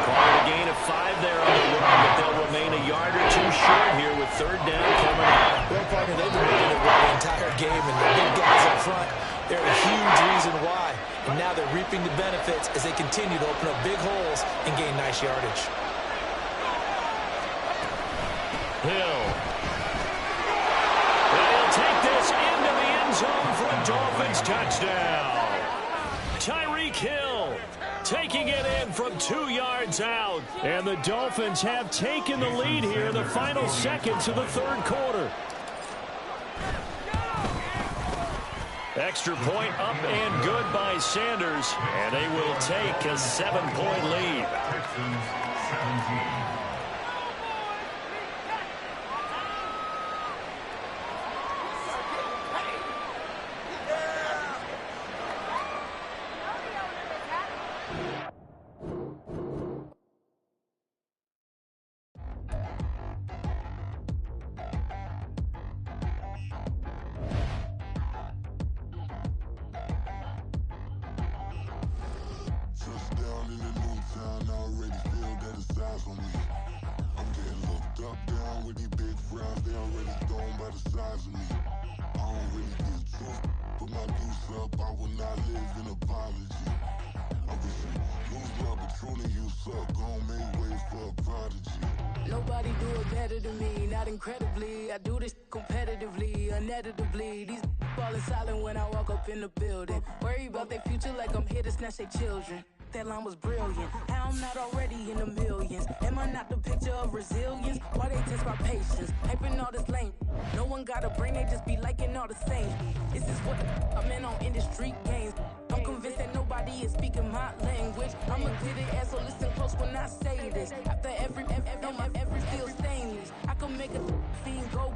Call a gain of 5 there on the run, but they'll remain a yard or 2 short here with 3rd down coming up. Well, partner, they've been making it the entire game, and the big guys up front, they're a huge reason why. And now they're reaping the benefits as they continue to open up big holes and gain nice yardage. Hill. And he'll take this into the end zone for a Dolphins touchdown. Tyreek Hill taking it in from 2 yards out. And the Dolphins have taken the lead here in the final seconds of the 3rd quarter. Extra point up and good by Sanders. And they will take a 7-point lead. Texans 17. Nobody do it better than me, not incredibly. I do this competitively, uneditably. These falling silent when I walk up in the building. Worry about their future like I'm here to snatch their children. That line was brilliant. How I'm not already in the millions. Am I not the picture of resilience? Why they test my patience? Hyping all this lame. No one got a brain, they just be liking all the same. This is what I'm in on industry games. I'm convinced that nobody is speaking my language. I'm a good ass, so listen close when I say this. After every feel stainless. I can make a fiend go.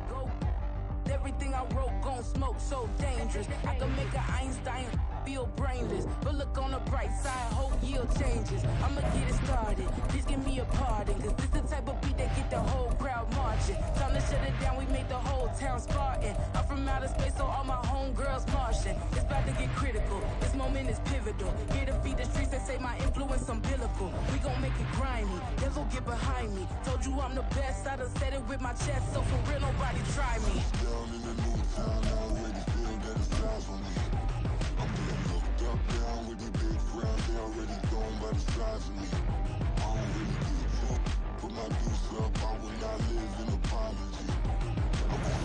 Everything I wrote gon' smoke, so dangerous. I can make an Einstein feel brainless. But look on the bright side, hope yield changes. I'ma get it started, please give me a pardon. Cause this the type of beat that get the whole crowd marching. Time to shut it down, we made the whole town Spartan. I'm from outer space, so all my homegirls Martian. It's about to get critical, this moment is pivotal. Here to feed the streets and say my influence umbilical. We gon' make it grimy, never get behind me. Told you I'm the best, I done said it with my chest. So for real, nobody try me. Down in the new town, I already feel that it's eyes on me. I'm getting looked up, down with these big frowns, they already gone by the size of me. I don't really get took, put my deuce up, I will not live in apology.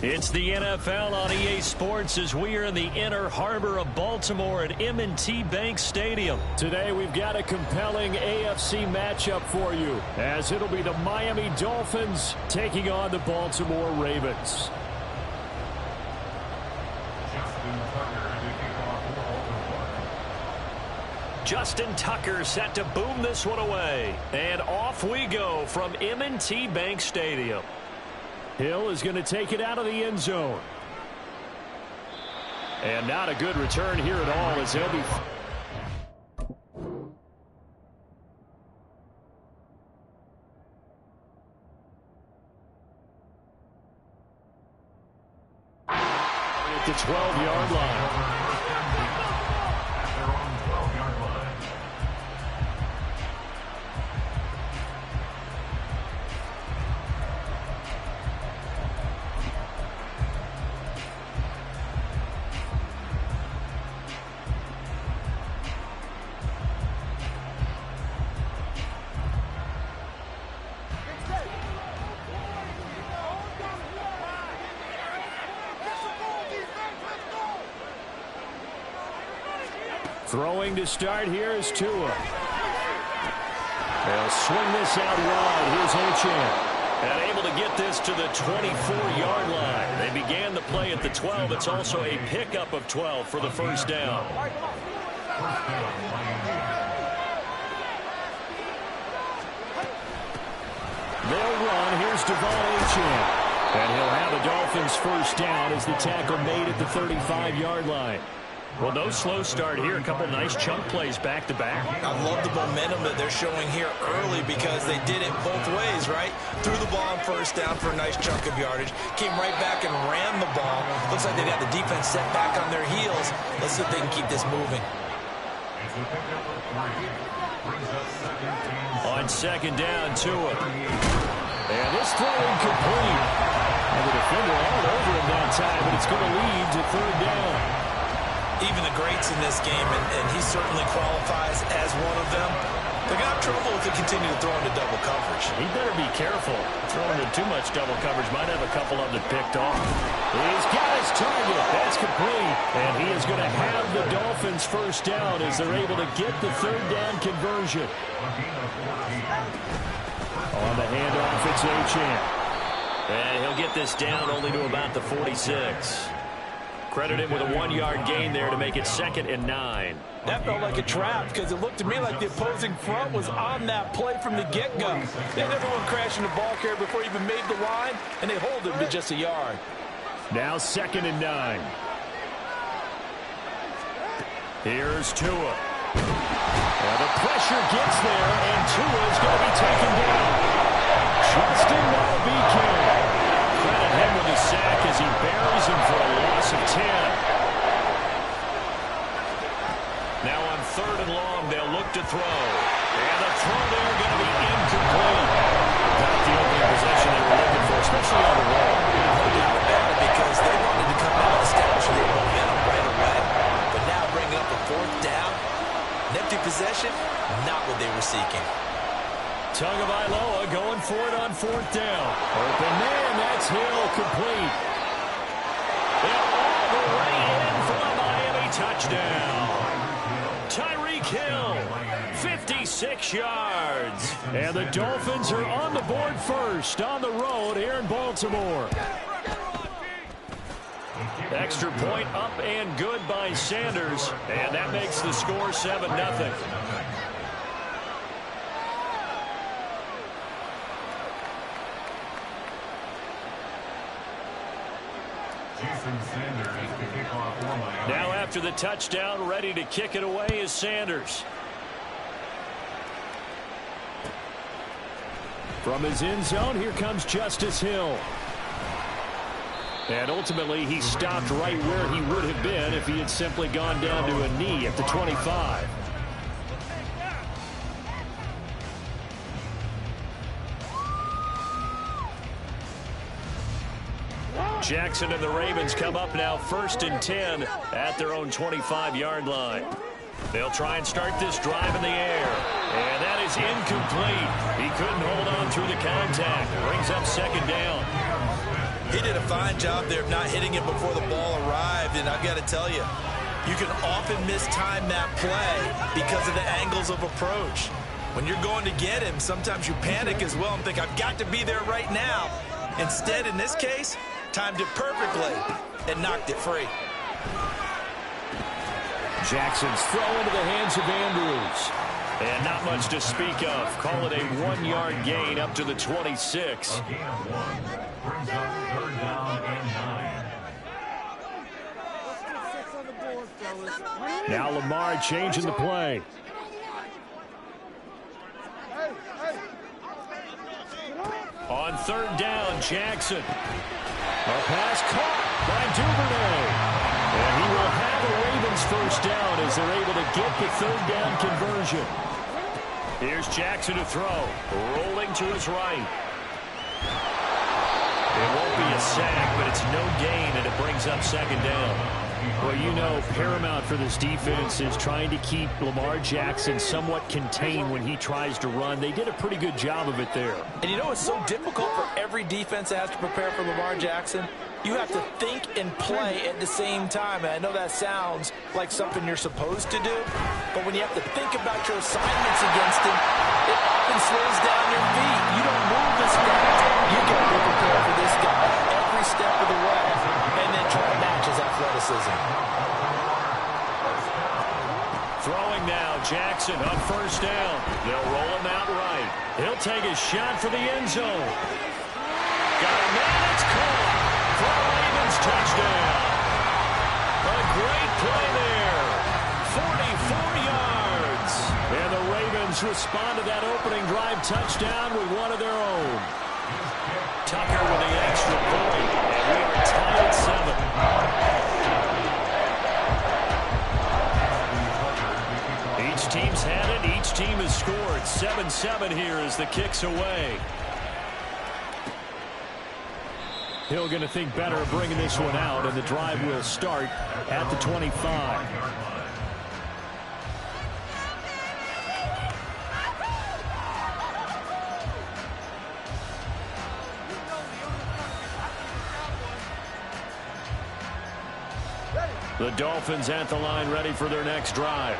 It's the NFL on EA Sports as we are in the inner harbor of Baltimore at M&T Bank Stadium. Today we've got a compelling AFC matchup for you, as it'll be the Miami Dolphins taking on the Baltimore Ravens. Justin Tucker set to boom this one away. And off we go from M&T Bank Stadium. Hill is going to take it out of the end zone. And not a good return here at all as he'll be... at the 12-yard line. Throwing to start here is Tua. They'll swing this out wide. Here's Achane. And able to get this to the 24-yard line. They began the play at the 12. It's also a pickup of 12 for the first down. They'll run. Here's Achane. And he'll have a Dolphins first down as the tackle made at the 35-yard line. Well, no slow start here. A couple nice chunk plays back-to-back. I love the momentum that they're showing here early because they did it both ways, right? Threw the ball on first down for a nice chunk of yardage. Came right back and ran the ball. Looks like they got the defense set back on their heels. Let's see if they can keep this moving. On second down, Tua. And this throw incomplete. And the defender all over him that time, but it's going to lead to third down. Even the greats in this game, and he certainly qualifies as one of them, they're going to have trouble if they continue to throw into double coverage. He better be careful. Throwing into too much double coverage might have a couple of them picked off. He's got his target. That's complete. And he is going to have the Dolphins first down as they're able to get the third down conversion. On the handoff, it's Achane. And he'll get this down only to about the 46. Credit him with a 1-yard gain there to make it 2nd and 9. That felt like a trap because it looked to me like the opposing front was on that play from the get-go. They had everyone crashing the ball carrier before he even made the line, and they hold him to just a yard. Now 2nd and 9. Here's Tua. And the pressure gets there, and Tua is going to be taken down. Justin Malbeke. Credit him with a sack as he buries him for a loss of 10. Now on 3rd and long, they'll look to throw. And the throw there going to be incomplete. Not the opening possession they were looking for, especially on the road. No doubt about it, because they wanted to come out and establish their momentum right away. But now bringing up a 4th down, an empty possession, not what they were seeking. Tagovailoa going for it on 4th down. Open man, that's Hill, complete. And all the way in for a Miami touchdown. Tyreek Hill, 56 yards. And the Dolphins are on the board first on the road here in Baltimore. Extra point up and good by Sanders. And that makes the score 7-0. Now after the touchdown, ready to kick it away is Sanders. From his end zone, here comes Justice Hill. And ultimately, he stopped right where he would have been if he had simply gone down to a knee at the 25. Jackson and the Ravens come up now 1st and 10 at their own 25-yard line. They'll try and start this drive in the air. And that is incomplete. He couldn't hold on through the contact. Brings up 2nd down. He did a fine job there of not hitting it before the ball arrived. And I've got to tell you, you can often mistime that play because of the angles of approach. When you're going to get him, sometimes you panic as well and think, I've got to be there right now. Instead, in this case, timed it perfectly and knocked it free. Jackson's throw into the hands of Andrews. And not much to speak of. Call it a 1-yard gain up to the 26. A gain of 1 brings up 3rd down and 9. Now Lamar changing the play. On 3rd down, Jackson. A pass caught by Duvernay. And he will have a Ravens first down as they're able to get the 3rd down conversion. Here's Jackson to throw. Rolling to his right. It won't be a sack, but it's no gain, and it brings up 2nd down. Well, you know, paramount for this defense is trying to keep Lamar Jackson somewhat contained when he tries to run. They did a pretty good job of it there. And you know it's so difficult for every defense that has to prepare for Lamar Jackson? You have to think and play at the same time. And I know that sounds like something you're supposed to do, but when you have to think about your assignments against him, it often slows down your feet. You don't move as fast. You got to be prepared for this guy every step of the way and then try to match his athleticism. Throwing now, Jackson on first down. They'll roll him out right. He'll take a shot for the end zone. Got a man, it's caught. For a Ravens touchdown. A great play there. 44 yards. And the Ravens respond to that opening drive touchdown with one of their own. Tucker with the extra point. And we are tied at 7. Each team's had it. Each team has scored. 7-7 here as the kick's away. Hill going to think better of bringing this one out, and the drive will start at the 25. The Dolphins at the line ready for their next drive.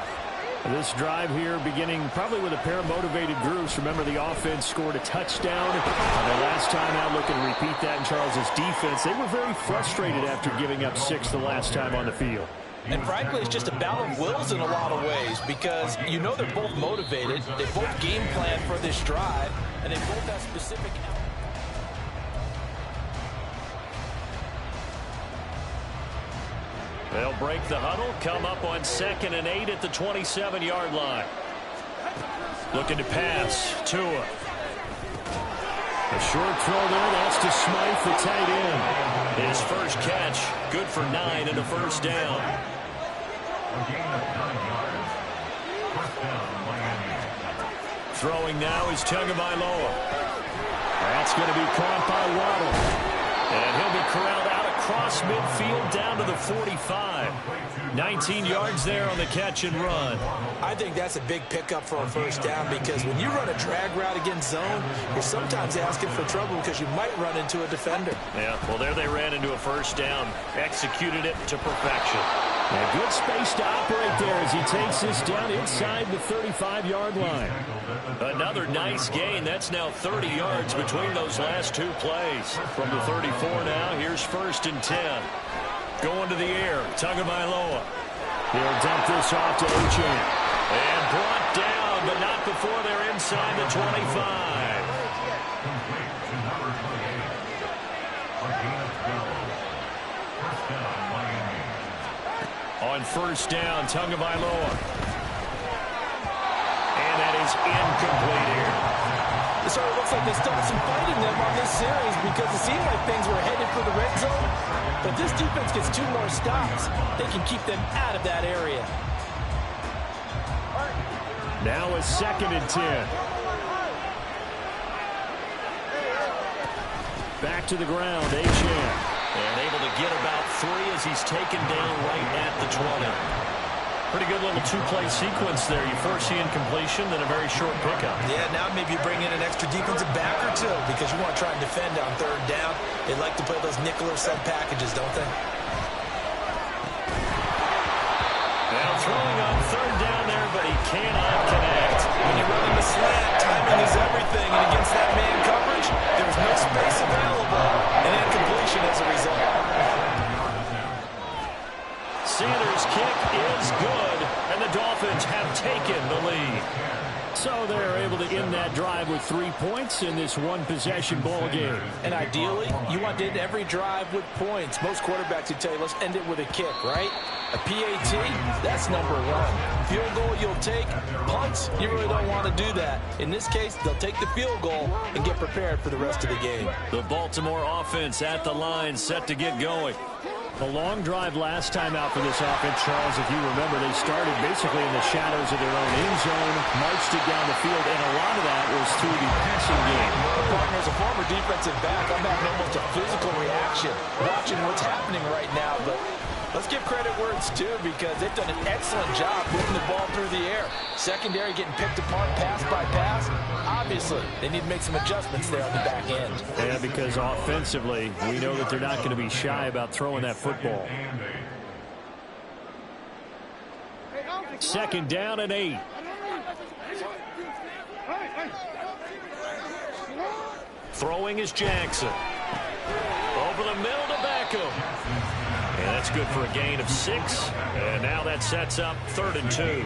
This drive here beginning probably with a pair of motivated groups. Remember, the offense scored a touchdown. The last time out, looking to repeat that in Charles's defense. They were very frustrated after giving up 6 the last time on the field. And frankly, it's just a battle of wills in a lot of ways because you know they're both motivated. They both game plan for this drive, and they both have specific... They'll break the huddle, come up on 2nd and 8 at the 27-yard line. Looking to pass. Tua. A short throw there. That's to Smythe, the tight end. His first catch, good for 9 and a first down. Throwing now is Tagovailoa. That's going to be caught by Waddle. And he'll be corralled out across midfield down to the 45. 19 yards there on the catch and run. I think that's a big pickup for a first down because when you run a drag route against zone, you're sometimes asking for trouble because you might run into a defender. Yeah, well, there they ran into a first down. Executed it to perfection. And good space to operate there as he takes this down inside the 35-yard line. Another nice gain. That's now 30 yards between those last two plays. From the 34 now, here's 1st and 10. Going to the air, Tagovailoa. He'll dump this off to Achane. And brought down, but not before they're inside the 25. On first down, Tagovailoa. And that is incomplete here. It sort of looks like they started some fight in them on this series because it seemed like things were headed for the red zone. But this defense gets 2 more stops. They can keep them out of that area. Now a 2nd and 10. Back to the ground, Achane. And able to get about 3 as he's taken down right at the 20. Pretty good little 2-play sequence there. You first see incompletion, then a very short pickup. Yeah, now maybe you bring in an extra defensive back or 2 because you want to try and defend on 3rd down. They like to play those nickel or sub packages, don't they? Now throwing on 3rd down there, but he cannot connect. When you're running the slant, timing is everything, and against that man coverage, there's no space available, and incompletion as a result. Sanders' kick is good, and the Dolphins have taken the lead. So they're able to end that drive with 3 points in this one-possession ball game. And ideally, you want to end every drive with points. Most quarterbacks would tell you, let's end it with a kick, right? A PAT, that's number 1. Field goal you'll take. Punts, you really don't want to do that. In this case, they'll take the field goal and get prepared for the rest of the game. The Baltimore offense at the line, set to get going. A long drive last time out for this offense, Charles. If you remember, they started basically in the shadows of their own end zone, marched it down the field, and a lot of that was through the passing game. Partner, as a former defensive back, I'm having almost a physical reaction watching what's happening right now, but Let's give credit where it's due because they've done an excellent job moving the ball through the air. Secondary getting picked apart pass by pass. Obviously, they need to make some adjustments there on the back end. Yeah, because offensively, we know that they're not going to be shy about throwing that football. 2nd down and 8. Throwing is Jackson. Over the middle to Beckham. And that's good for a gain of 6. And now that sets up 3rd and 2.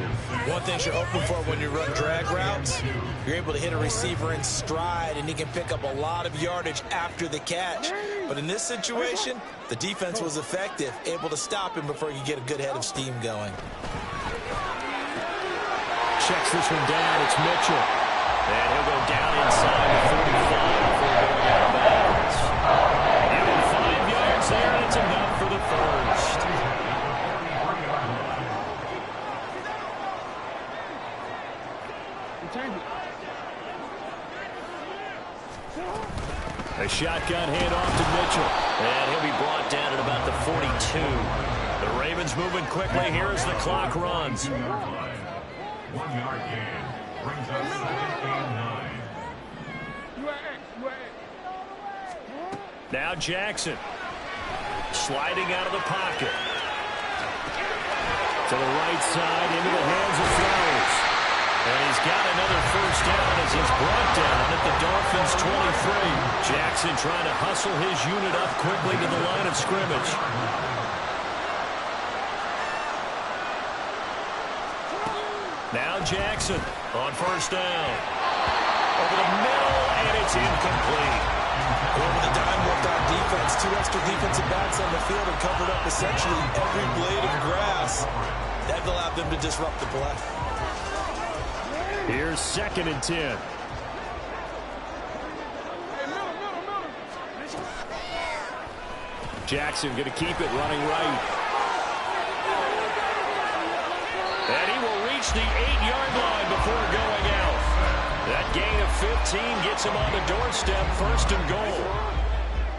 One thing you're hoping for when you run drag routes, you're able to hit a receiver in stride, and he can pick up a lot of yardage after the catch. But in this situation, the defense was effective, able to stop him before you get a good head of steam going. Checks this one down. It's Mitchell. And he'll go down inside the 45 before going out of bounds. Given 5 yards there, and it's enough for the first. A shotgun handoff to Mitchell. And he'll be brought down at about the 42. The Ravens moving quickly here as the clock runs. 1 yard gain brings us 2nd and 9. Now Jackson sliding out of the pocket to the right side into the hands of Flowers, and he's got another first down as he's brought down at the Dolphins 23. Jackson trying to hustle his unit up quickly to the line of scrimmage. Now Jackson on first down. Over the middle, and it's incomplete. Over the dime worked on defense. 2 extra defensive backs on the field and covered up essentially every blade of grass. That allowed them to disrupt the play. Here's 2nd and 10. Jackson going to keep it running right. And he will reach the 8-yard line before going out. That gain of 15 gets him on the doorstep, 1st and goal.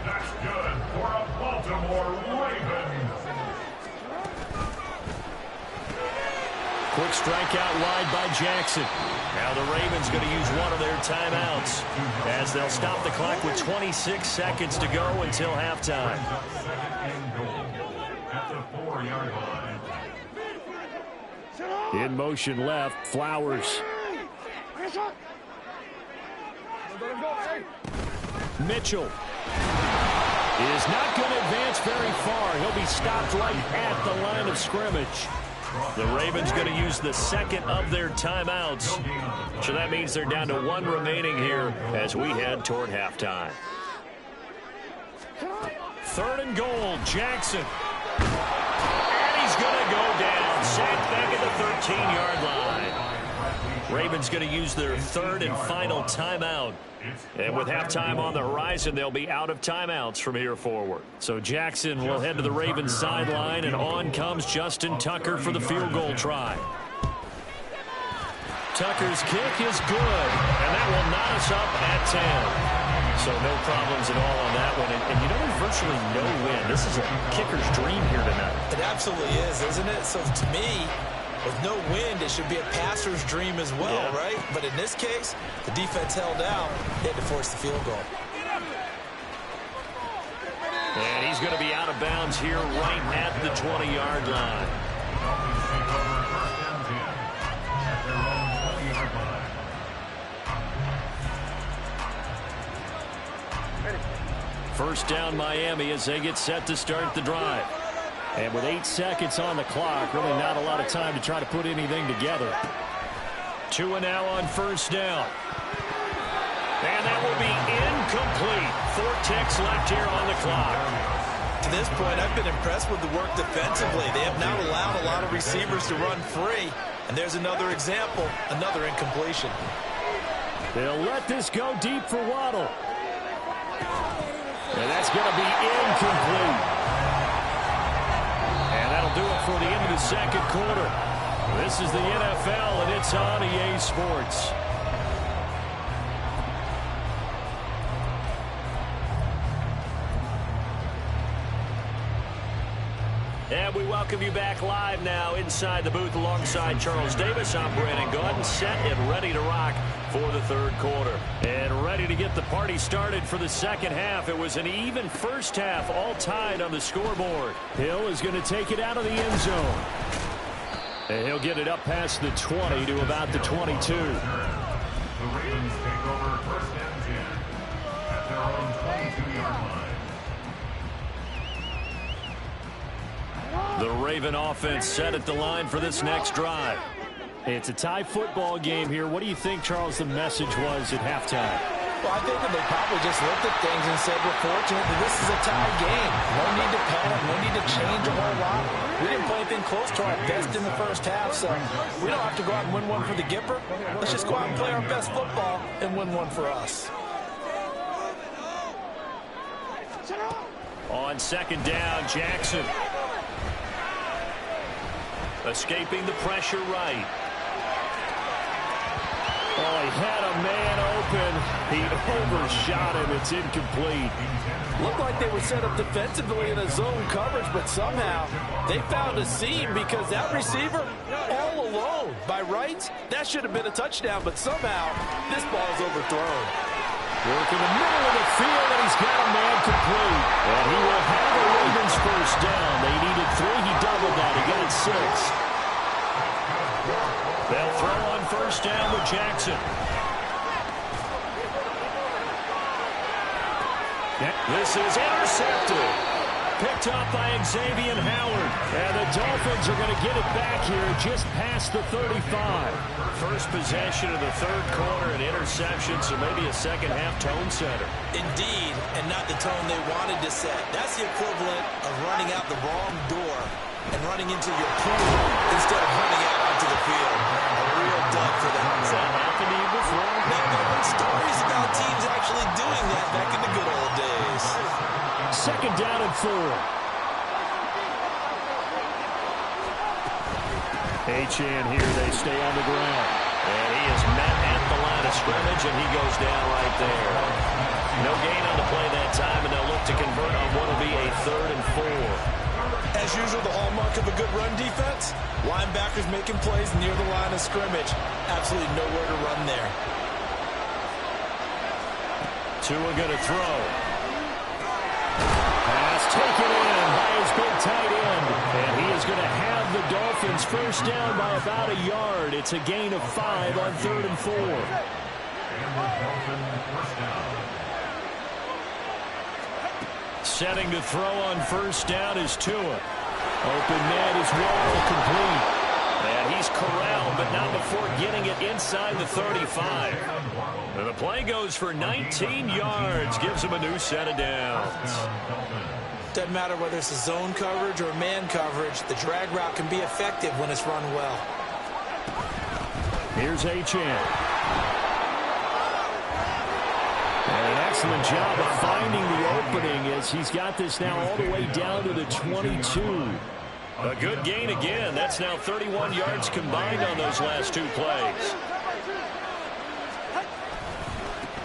That's good for a Baltimore Ravens. Quick strikeout wide by Jackson. Now the Ravens going to use one of their timeouts as they'll stop the clock with 26 seconds to go until halftime. 2nd and goal at the 4-yard line. In motion left, Flowers. Mitchell is not going to advance very far. He'll be stopped right at the line of scrimmage. The Ravens going to use the 2nd of their timeouts. So that means they're down to 1 remaining here as we head toward halftime. 3rd and goal, Jackson. And he's going to go down. Sacked back at the 13-yard line. Ravens going to use their 3rd and final timeout. And with halftime on the horizon, they'll be out of timeouts from here forward. So Jackson will head to the Ravens sideline, and on comes Justin Tucker for the field goal try. Tucker's kick is good, and that will knot us up at 10. So no problems at all on that one. And you know, there's virtually no win. This is a kicker's dream here tonight. It absolutely is, isn't it? So to me, with no wind, it should be a passer's dream as well, right? But in this case, the defense held out. They had to force the field goal. And he's going to be out of bounds here right at the 20-yard line. First down Miami as they get set to start the drive. And with 8 seconds on the clock, really not a lot of time to try to put anything together. 2 and now on first down. And that will be incomplete. 4 ticks left here on the clock. To this point, I've been impressed with the work defensively. They have not allowed a lot of receivers to run free. And there's another example, another incompletion. They'll let this go deep for Waddle. And that's going to be incomplete. And that'll do it for the end of the second quarter. This is the NFL, and it's on EA Sports. And we welcome you back live now inside the booth alongside Charles Davis. I'm Brandon Gaudin, set and ready to rock for the third quarter. And ready to get the party started for the second half. It was an even first half, all tied on the scoreboard. Hill is going to take it out of the end zone. And he'll get it up past the 20 to about the 22. The Ravens take over first and 10 at their own 22-yard line. The Raven offense set at the line for this next drive. It's a tie football game here. What do you think, Charles, the message was at halftime? Well, I think that they probably just looked at things and said, we're fortunate that this is a tie game. No need to panic, no need to change a whole lot. We didn't play anything close to our best in the first half, so we don't have to go out and win one for the Gipper. Let's just go out and play our best football and win one for us. On second down, Jackson. Escaping the pressure right. Oh, he had a man open. He overshot him. It's incomplete. Looked like they were set up defensively in a zone coverage, but somehow they found a seam because that receiver all alone. By rights, that should have been a touchdown, but somehow this ball's overthrown. Work in the middle of the field, and he's got a man complete. And he will have the Ravens first down. They needed 3. He doubled that. He got it 6. They'll throw on first down with Jackson. This is intercepted. Picked up by Xavier Howard. And the Dolphins are going to get it back here just past the 35. First possession of the third quarter, an interception, so maybe a second half tone setter. Indeed, and not the tone they wanted to set. That's the equivalent of running out the wrong door and running into your pool instead of running out onto the field. A real dud for them. Has that happened to you before? No, there were stories about teams actually doing that back in the good old days. Second down and 4. Achane here, they stay on the ground. And he is met at the line of scrimmage, and he goes down right there. No gain on the play that time, and they'll look to convert on what will be a 3rd and 4. As usual, the hallmark of a good run defense, linebackers making plays near the line of scrimmage. Absolutely nowhere to run there. Tua going to throw. Pass taken in by his big tight end. And he is going to have the Dolphins first down by about a yard. It's a gain of 5 on 3rd and 4. Setting to throw on first down is Tua. Open man is well complete. And he's corralled, but not before getting it inside the 35. And the play goes for 19 yards. Gives him a new set of downs. Doesn't matter whether it's a zone coverage or man coverage, the drag route can be effective when it's run well. Here's Achane. And an excellent job of finding the opening as he's got this now all the way down to the 22. A good gain again. That's now 31 yards combined on those last 2 plays.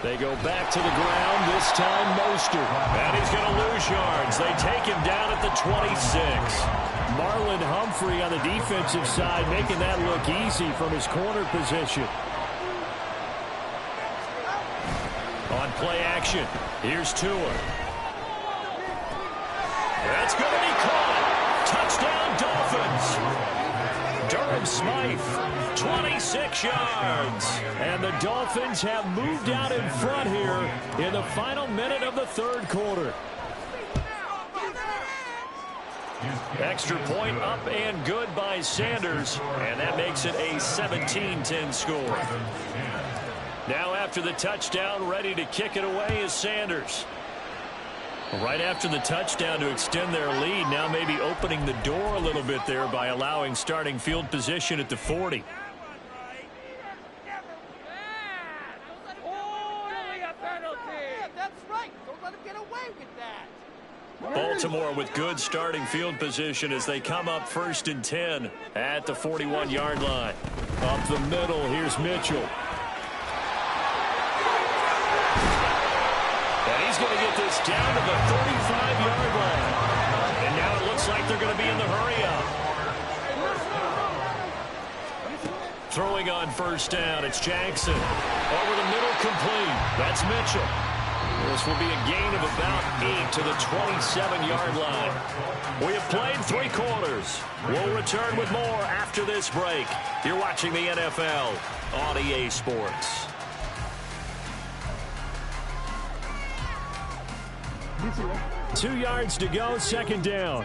They go back to the ground, this time Mostert. And he's going to lose yards. They take him down at the 26. Marlon Humphrey on the defensive side making that look easy from his corner position. On play action, here's Tua. That's going to be caught. Touchdown, Dolphins. Durham Smythe, 26 yards. And the Dolphins have moved out in front here in the final minute of the third quarter. Extra point up and good by Sanders. And that makes it a 17-10 score. Now after the touchdown, ready to kick it away is Sanders. Right after the touchdown to extend their lead, now maybe opening the door a little bit there by allowing starting field position at the 40. Baltimore with good starting field position as they come up 1st and 10 at the 41-yard line. Up the middle, here's Mitchell. And he's going to get this down to the 35-yard line. And now it looks like they're they're going to be in the hurry-up. Throwing on first down, it's Jackson. Over the middle, complete. That's Mitchell. This will be a gain of about 8 to the 27-yard line. We have played 3 quarters. We'll return with more after this break. You're watching the NFL on EA Sports. Two yards to go, second down.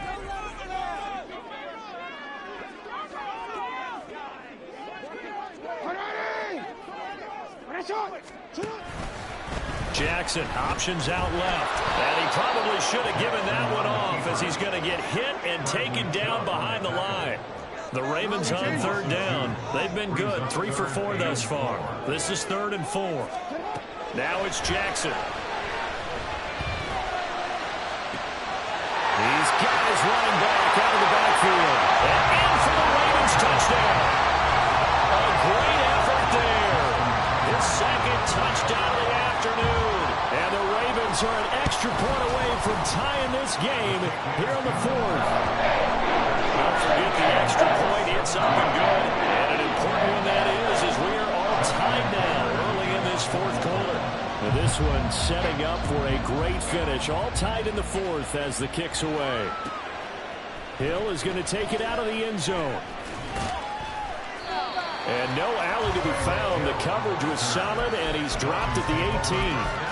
Jackson, options out left. And he probably should have given that one off as he's going to get hit and taken down behind the line. The Ravens on third down. They've been good, 3 for 4 thus far. This is 3rd and 4. Now it's Jackson. He's got his running back out of the backfield. And in for the Ravens touchdown. A great effort there. His second touchdown of the afternoon. And the Ravens are an extra point away from tying this game here on the 4th. Don't forget the extra point. It's up and good. And an important one that is as we are all tied now early in this 4th quarter. And this one setting up for a great finish. All tied in the 4th as the kick's away. Hill is going to take it out of the end zone. And no alley to be found. The coverage was solid, and he's dropped at the 18.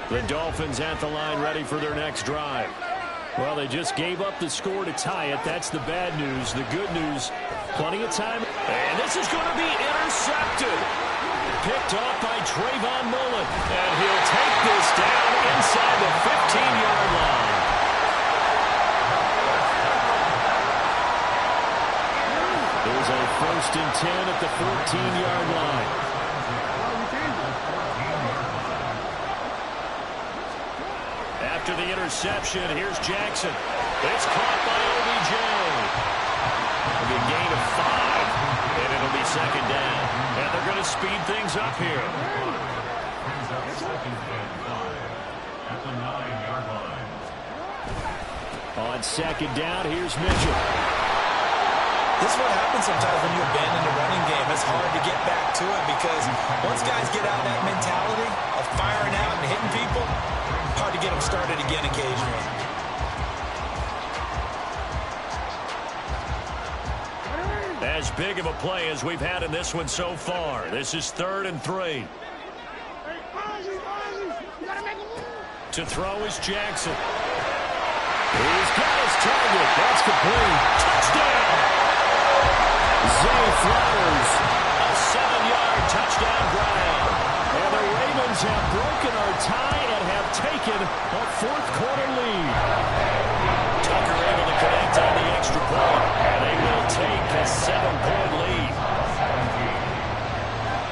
The Dolphins at the line ready for their next drive. Well, they just gave up the score to tie it. That's the bad news. The good news, plenty of time. And this is going to be intercepted. Picked off by Trayvon Mullen. And he'll take this down inside the 15-yard line. There's a 1st and 10 at the 14-yard line. After the interception, here's Jackson. It's caught by OBJ. It'll be a gain of 5, and it'll be second down. And they're going to speed things up here. At the 9-yard line. On second down, here's Mitchell. This is what happens sometimes when you abandon the running game. It's hard to get back to it because once guys get out of that mentality of firing out and hitting people, hard to get them started again occasionally. As big of a play as we've had in this one so far. This is 3rd and 3. To throw is Jackson. He's got his target. That's complete. Touchdown! Zay Flowers. A 7-yard touchdown grab. And the Ravens have broken our tie and have taken a 4th quarter lead. Tucker able to connect on the extra point. And they will take a 7-point lead.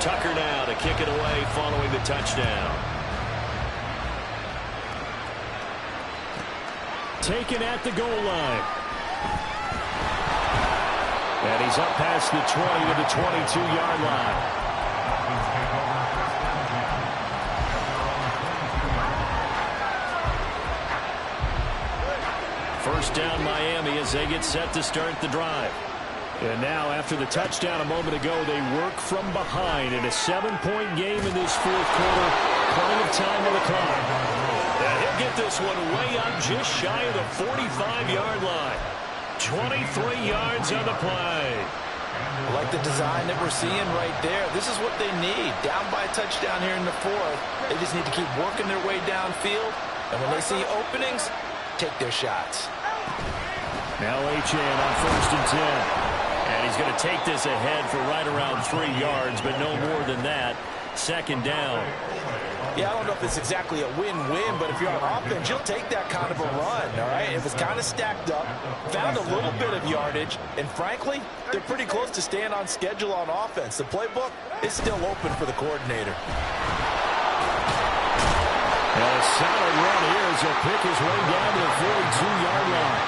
Tucker now to kick it away following the touchdown. Taken at the goal line. And he's up past the 20 to the 22-yard line. First down Miami as they get set to start the drive. And now after the touchdown a moment ago, they work from behind in a 7-point game in this 4th quarter. Plenty of time on the clock. And he'll get this one way up just shy of the 45-yard line. 23 yards on the play. I like the design that we're seeing right there. This is what they need. Down by a touchdown here in the 4th. They just need to keep working their way downfield. And when they see openings, take their shots. Now Achane on 1st and 10. And he's going to take this ahead for right around 3 yards, but no more than that. Second down. Yeah, I don't know if it's exactly a win-win, but if you're on offense, you'll take that kind of a run, all right? If it's kind of stacked up, found a little bit of yardage, and frankly, they're pretty close to staying on schedule on offense. The playbook is still open for the coordinator. And a solid run here as he'll pick his way down to the 42-yard line.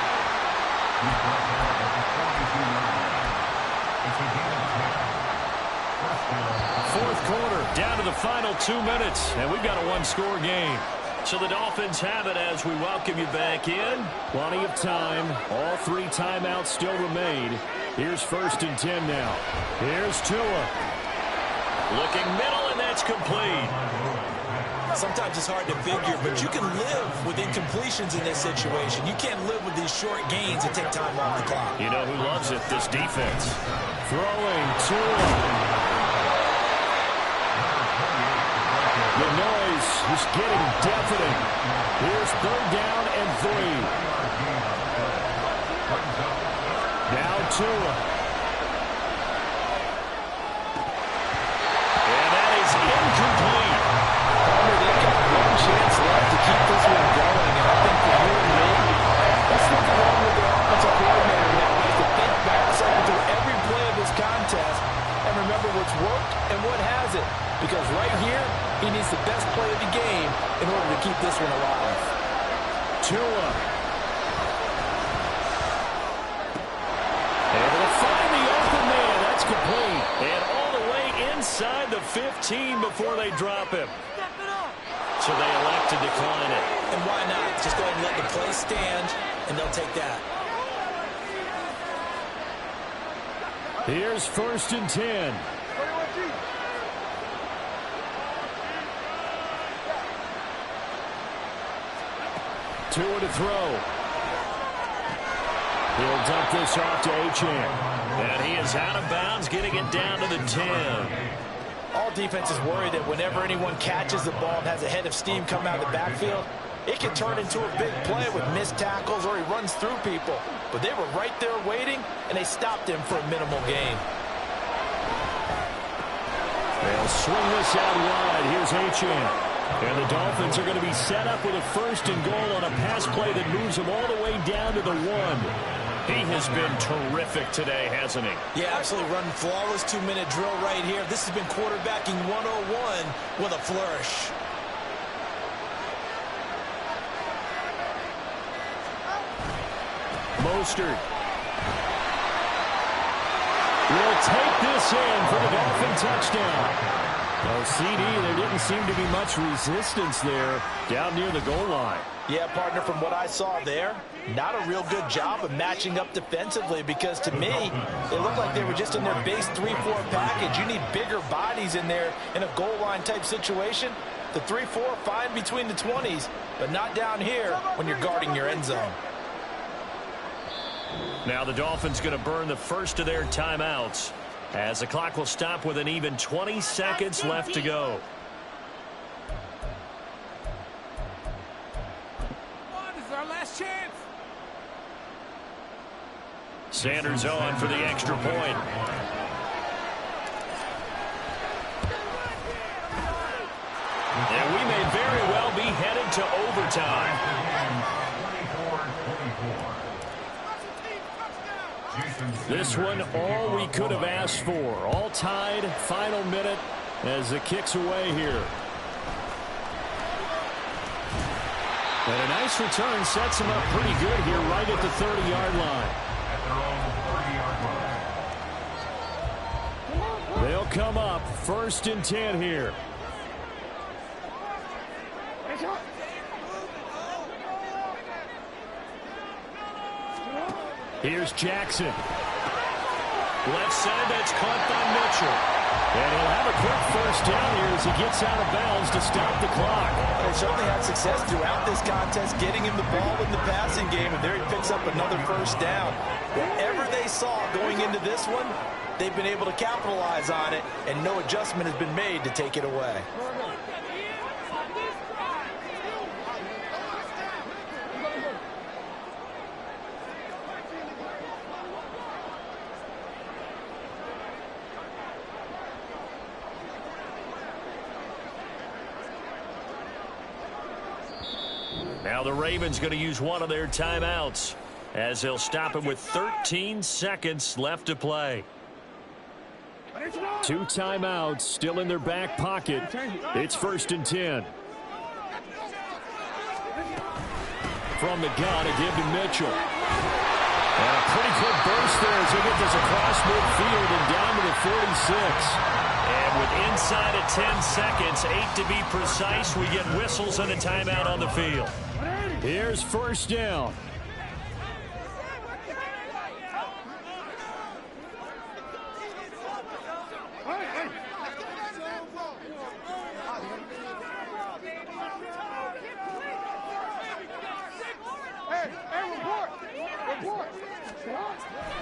Fourth quarter, down to the final 2 minutes, and we've got a one-score game. So the Dolphins have it as we welcome you back in. Plenty of time. All 3 timeouts still remain. Here's 1st and 10 now. Here's Tua. Looking middle, and that's complete. Sometimes it's hard to figure, but you can live with incompletions in this situation. You can't live with these short gains that take time off the clock. You know who loves it? This defense. Throwing Tua. The noise is getting deafening. Here's 3rd down and 3. Now Tua. And that is incomplete. They've got one chance left to keep this one going, and I think for you and me, let's look along with the offensive coordinator now has to think back, cycle through every play of this contest, and remember what's worked and what hasn't. Because right here, he needs the best play of the game in order to keep this one alive. Tua. Able to find the open man. That's complete. And all the way inside the 15 before they drop him. So they elect to decline it. And why not? Just go ahead and let the play stand, and they'll take that. Here's 1st and 10. Tua to throw. He'll dump this off to Achane. And he is out of bounds, getting it down to the 10. All defenses worry that whenever anyone catches the ball and has a head of steam come out of the backfield, it can turn into a big play with missed tackles or he runs through people. But they were right there waiting, and they stopped him for a minimal gain. They'll swing this out wide. Here's Achane. And the Dolphins are going to be set up with a 1st and goal on a pass play that moves them all the way down to the 1. He has been terrific today, hasn't he? Yeah, absolutely. Running flawless 2-minute drill right here. This has been quarterbacking 101 with a flourish. Mostert will take this in for the Dolphin touchdown. Oh, CD, there didn't seem to be much resistance there down near the goal line. Yeah, partner, from what I saw there, not a real good job of matching up defensively because to me, it looked like they were just in their base 3-4 package. You need bigger bodies in there in a goal line type situation. The 3-4, fine between the 20s, but not down here when you're guarding your end zone. Now the Dolphins going to burn the first of their timeouts as the clock will stop with an even 20 seconds left to go. This is our last chance. Sanders on for the extra point. And we may very well be headed to overtime. This one, all we could have asked for. All tied, final minute as the kick's away here. And a nice return sets him up pretty good here right at the 30-yard line. They'll come up 1st and 10 here. Here's Jackson. Left side, that's caught by Mitchell. And he'll have a quick 1st down here as he gets out of bounds to stop the clock. They certainly had success throughout this contest getting him the ball in the passing game, and there he picks up another 1st down. Whatever they saw going into this one, they've been able to capitalize on it, and no adjustment has been made to take it away. Now the Ravens going to use one of their timeouts as they'll stop him with 13 seconds left to play. 2 timeouts still in their back pocket. It's 1st and 10. From the gun, a give to Mitchell. And a pretty quick burst there as he gets this across midfield and down to the 46. And with inside of 10 seconds, 8 to be precise, we get whistles and a timeout on the field. Here's first down.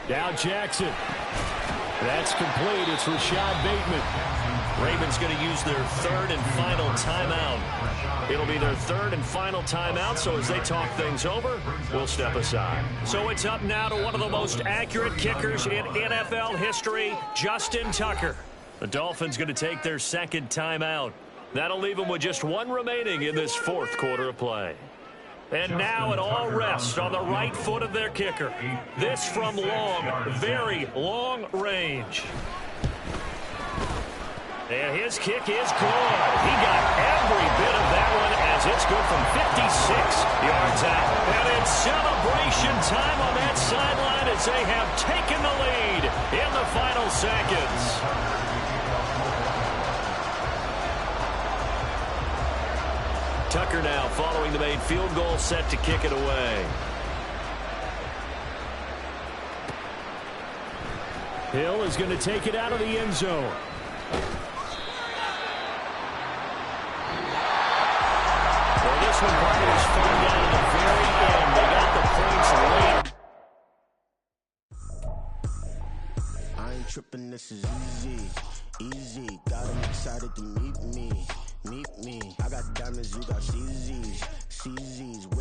Now Jackson. That's complete. It's Rashad Bateman. Ravens going to use their third and final timeout. It'll be their third and final timeout, so as they talk things over, we'll step aside. So it's up now to one of the most accurate kickers in NFL history, Justin Tucker. The Dolphins going to take their second timeout. That'll leave them with just one remaining in this fourth quarter of play. And now it all rests on the right foot of their kicker. This from long, very long range. And his kick is good. He got every bit of that one as it's good from 56 yards out. And it's celebration time on that sideline as they have taken the lead in the final seconds. Tucker now following the made field goal, set to kick it away. Hill is going to take it out of the end zone. Well, this one probably was fun down at the very end. They got the points late. I ain't tripping, this is easy. Easy, got him excited to meet me. Meet me. I got diamonds, you got CZs. CZs.